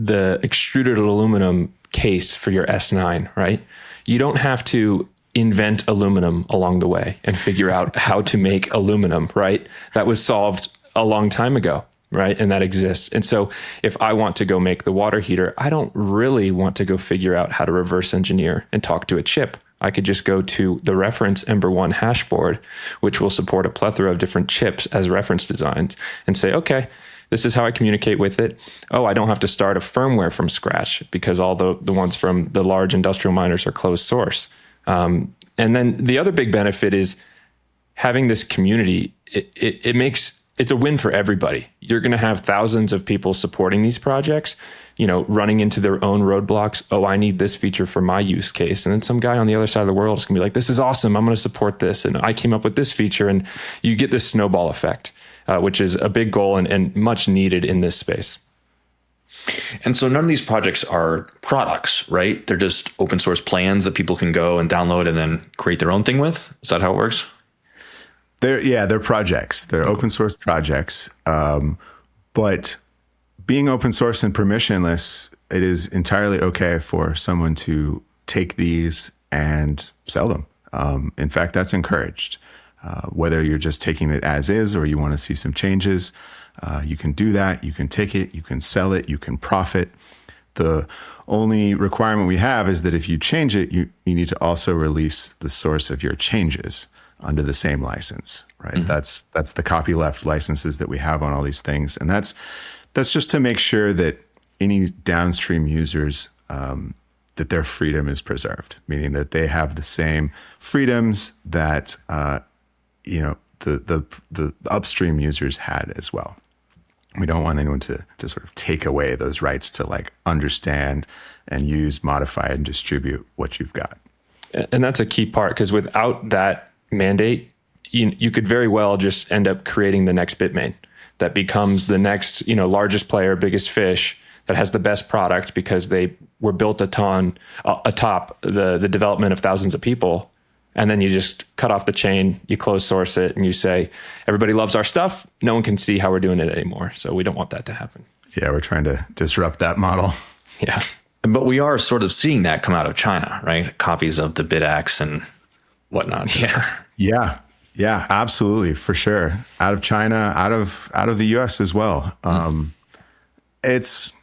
extruded aluminum case for your S9, right? You don't have to invent aluminum along the way and figure out how to make aluminum, right? That was solved a long time ago, right? And that exists. And so if I want to go make the water heater, I don't really want to go figure out how to reverse engineer and talk to a chip. I could just go to the reference Ember1 hash board, which will support a plethora of different chips as reference designs, and say, okay, this is how I communicate with it. Oh, I don't have to start a firmware from scratch because all the ones from the large industrial miners are closed source. And then the other big benefit is having this community. It's a win for everybody. You're going to have thousands of people supporting these projects, running into their own roadblocks. Oh, I need this feature for my use case. And then some guy on the other side of the world is going to be like, this is awesome. I'm going to support this. And I came up with this feature. And you get this snowball effect, which is a big goal and much needed in this space. And so none of these projects are products, right? They're just open source plans that people can go and download and then create their own thing with. Is that how it works? They're projects. They're open source projects. But being open source and permissionless, it is entirely okay for someone to take these and sell them. In fact, that's encouraged. Whether you're just taking it as is or you want to see some changes, you can do that. You can take it, you can sell it, you can profit. The only requirement we have is that if you change it, you need to also release the source of your changes under the same license, right? Mm-hmm. That's the copyleft licenses that we have on all these things. And that's just to make sure that any downstream users, that their freedom is preserved, meaning that they have the same freedoms that, the upstream users had as well. We don't want anyone to sort of take away those rights to like understand and use, modify, and distribute what you've got. And that's a key part, because without that mandate, you could very well just end up creating the next Bitmain that becomes the next, largest player, biggest fish, that has the best product because they were built atop the development of thousands of people. And then you just cut off the chain, you close source it, and you say, everybody loves our stuff. No one can see how we're doing it anymore. So we don't want that to happen. Yeah, we're trying to disrupt that model. Yeah. But we are sort of seeing that come out of China, right? Copies of the Bitaxe and whatnot. Yeah, absolutely, for sure. Out of China, out of the US as well. It's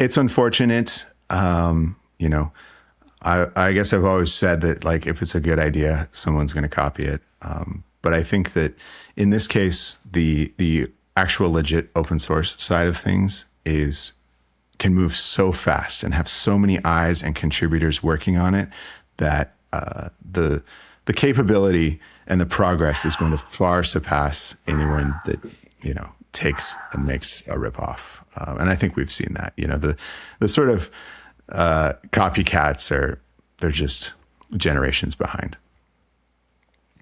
unfortunate. I guess I've always said that like if it's a good idea, someone's going to copy it. But I think that in this case, the actual legit open source side of things can move so fast and have so many eyes and contributors working on it that the capability and the progress is going to far surpass anyone that takes and makes a ripoff. And I think we've seen that. The sort of copycats they're just generations behind,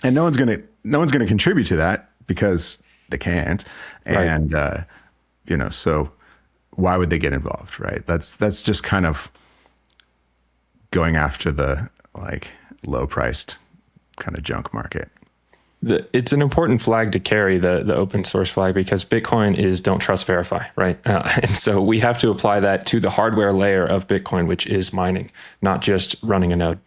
and no one's gonna contribute to that because they can't. Right. And so why would they get involved, right? That's just kind of going after the like low priced kind of junk market. It's an important flag to carry, the open source flag, because Bitcoin is don't trust, verify, right? And so we have to apply that to the hardware layer of Bitcoin, which is mining, not just running a node.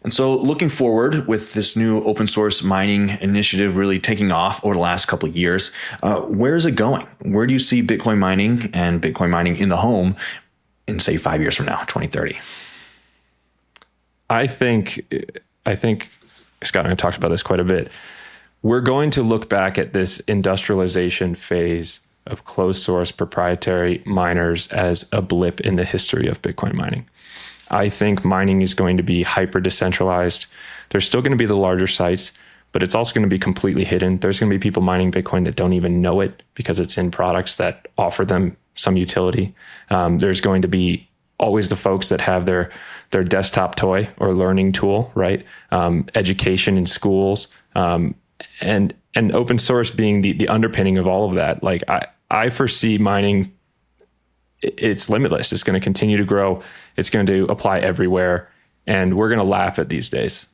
And so looking forward with this new open source mining initiative really taking off over the last couple of years, where is it going? Where do you see Bitcoin mining and Bitcoin mining in the home in, say, 5 years from now, 2030? I think Scott and I talked about this quite a bit. We're going to look back at this industrialization phase of closed source proprietary miners as a blip in the history of Bitcoin mining. I think mining is going to be hyper decentralized. There's still going to be the larger sites, but it's also going to be completely hidden. There's going to be people mining Bitcoin that don't even know it because it's in products that offer them some utility. There's going to be always the folks that have their desktop toy or learning tool, right? Education in schools, and open source being the underpinning of all of that. Like I foresee mining, it's limitless. It's going to continue to grow. It's going to apply everywhere, and we're going to laugh at these days.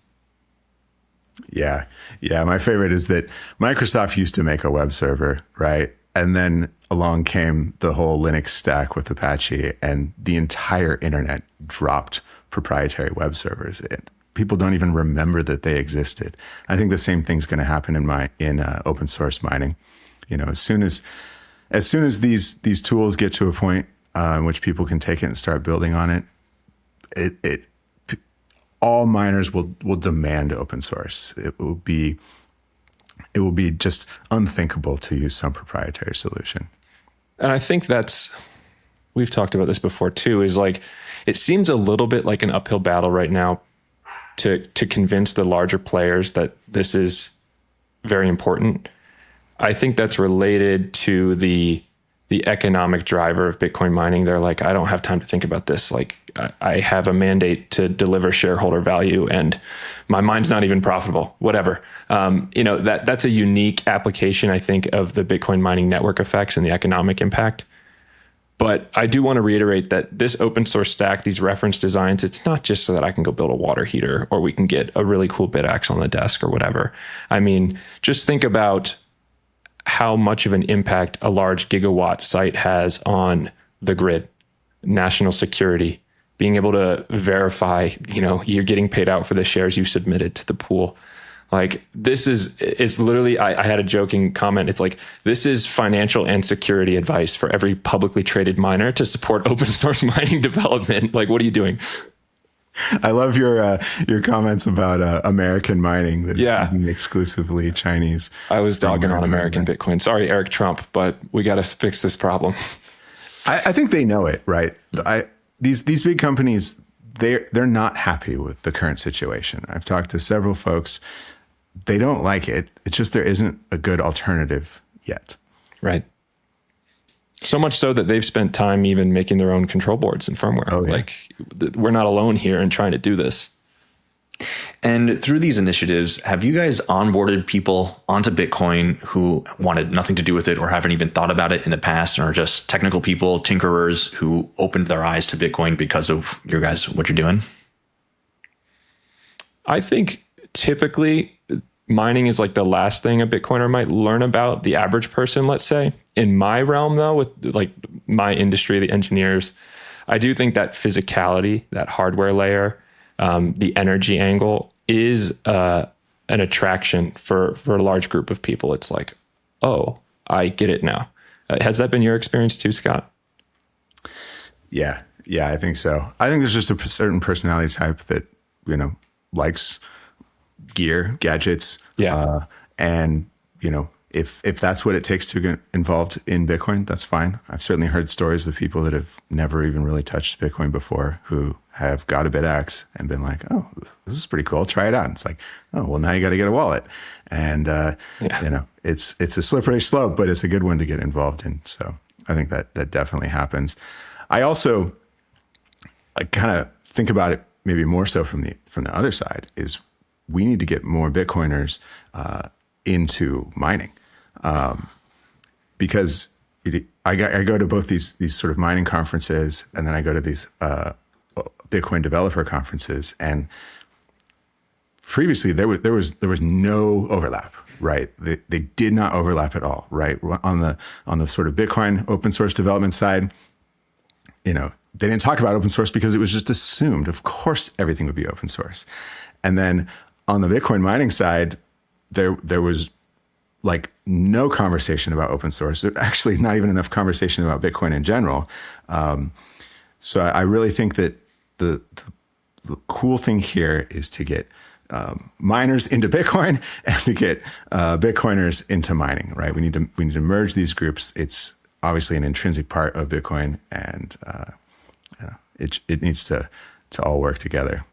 Yeah. My favorite is that Microsoft used to make a web server, right? And then along came the whole Linux stack with Apache, and the entire internet dropped proprietary web servers. People don't even remember that they existed. I think the same thing's going to happen in open source mining. As soon as these tools get to a point in which people can take it and start building on it, all miners will demand open source. It will be just unthinkable to use some proprietary solution. And I think we've talked about this before too, is like, it seems a little bit like an uphill battle right now to convince the larger players that this is very important. I think that's related to the economic driver of Bitcoin mining. They're like, I don't have time to think about this. Like, I have a mandate to deliver shareholder value, and my mine's not even profitable, whatever. That's a unique application, I think, of the Bitcoin mining network effects and the economic impact. But I do want to reiterate that this open source stack, these reference designs, it's not just so that I can go build a water heater or we can get a really cool Bitaxe on the desk or whatever. I mean, just think about how much of an impact a large gigawatt site has on the grid, national security, being able to verify, you're getting paid out for the shares you submitted to the pool. Like, it's literally, I had a joking comment. It's like, this is financial and security advice for every publicly traded miner to support open source mining development. Like, what are you doing? I love your comments about American mining. That Yeah. It's exclusively Chinese. I was dogging on American Bitcoin. Sorry, Eric Trump, but we got to fix this problem. I think they know it, right? These big companies, they're not happy with the current situation. I've talked to several folks. They don't like it. It's just there isn't a good alternative yet. Right. So much so that they've spent time even making their own control boards and firmware. Oh, yeah. Like, we're not alone here in trying to do this. And through these initiatives, have you guys onboarded people onto Bitcoin who wanted nothing to do with it or haven't even thought about it in the past, or just technical people, tinkerers who opened their eyes to Bitcoin because of your guys, what you're doing? I think typically mining is like the last thing a Bitcoiner might learn about, the average person, let's say. In my realm, though, with like my industry, the engineers, I do think that physicality, that hardware layer, the energy angle is an attraction for a large group of people. It's like, oh, I get it now. Has that been your experience too, Scott? Yeah, I think so. I think there's just a certain personality type that, likes gear, gadgets. Yeah. And, if that's what it takes to get involved in Bitcoin, that's fine. I've certainly heard stories of people that have never even really touched Bitcoin before who have got a Bitaxe and been like, oh, this is pretty cool. Try it out. And it's like, oh, well, now you got to get a wallet. And, it's a slippery slope, but it's a good one to get involved in. So I think that definitely happens. I also kind of think about it maybe more so from the other side is we need to get more Bitcoiners into mining, because I go to both these sort of mining conferences, and then I go to these Bitcoin developer conferences. And previously there was no overlap, right? They did not overlap at all, right? On the sort of Bitcoin open source development side, they didn't talk about open source because it was just assumed, of course, everything would be open source. And then on the Bitcoin mining side, there was like no conversation about open source. Actually, not even enough conversation about Bitcoin in general. So I really think that the the cool thing here is to get miners into Bitcoin and to get Bitcoiners into mining, right? We need to merge these groups. It's obviously an intrinsic part of Bitcoin, and it needs to all work together.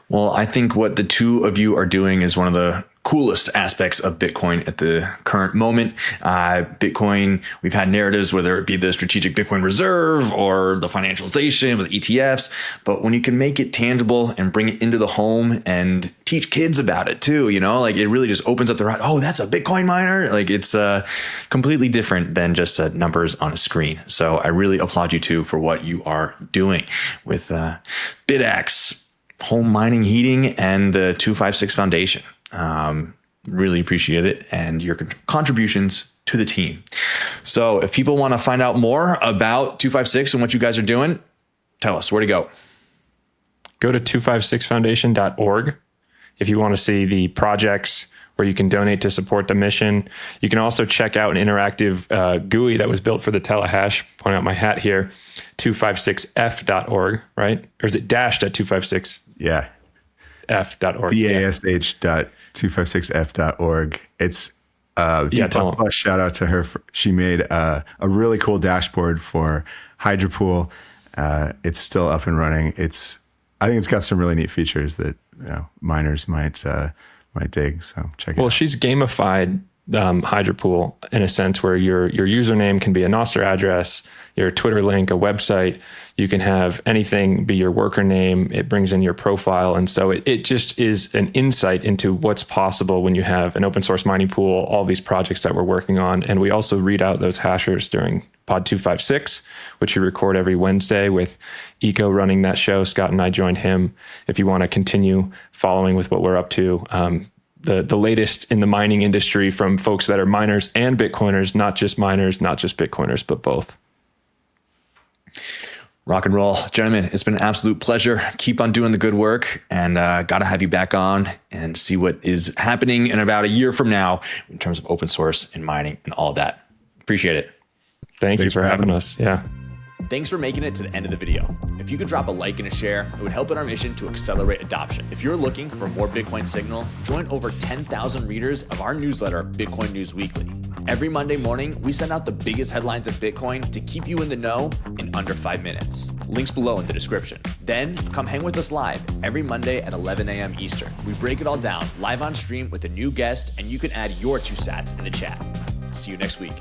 Well, I think what the two of you are doing is one of the coolest aspects of Bitcoin at the current moment. Bitcoin, we've had narratives, whether it be the strategic Bitcoin reserve or the financialization with ETFs, but when you can make it tangible and bring it into the home and teach kids about it too, like it really just opens up their eyes. Oh, that's a Bitcoin miner. Like it's completely different than just numbers on a screen. So I really applaud you two for what you are doing with Bitaxe, home mining heating, and the 256 Foundation. Really appreciate it and your contributions to the team. So if people want to find out more about 256 and what you guys are doing, tell us where to go. Go to 256foundation.org if you want to see the projects where you can donate to support the mission. You can also check out an interactive GUI that was built for the Telehash, pointing out my hat here, 256f.org, right? Or is it dashed at 256? Yeah. f.org. dash256f.org. It's D++, shout out to her. She made a really cool dashboard for Hydropool. It's still up and running. I think it's got some really neat features that miners might dig. So check it out. Well, she's gamified Hydropool in a sense where your username can be a Nostr address, your Twitter link, a website. You can have anything be your worker name. It brings in your profile. And so it just is an insight into what's possible when you have an open source mining pool, all these projects that we're working on. And we also read out those hashers during Pod 256, which we record every Wednesday with Eco running that show. Scott and I joined him. If you want to continue following with what we're up to, the latest in the mining industry from folks that are miners and Bitcoiners, not just miners, not just Bitcoiners, but both. Rock and roll. Gentlemen, it's been an absolute pleasure. Keep on doing the good work, and got to have you back on and see what is happening in about a year from now in terms of open source and mining and all that. Appreciate it. Thanks you for having us. Yeah. Thanks for making it to the end of the video. If you could drop a like and a share, it would help in our mission to accelerate adoption. If you're looking for more Bitcoin signal, join over 10,000 readers of our newsletter, Bitcoin News Weekly. Every Monday morning, we send out the biggest headlines of Bitcoin to keep you in the know in under 5 minutes. Links below in the description. Then come hang with us live every Monday at 11 a.m. Eastern. We break it all down live on stream with a new guest, and you can add your 2 sats in the chat. See you next week.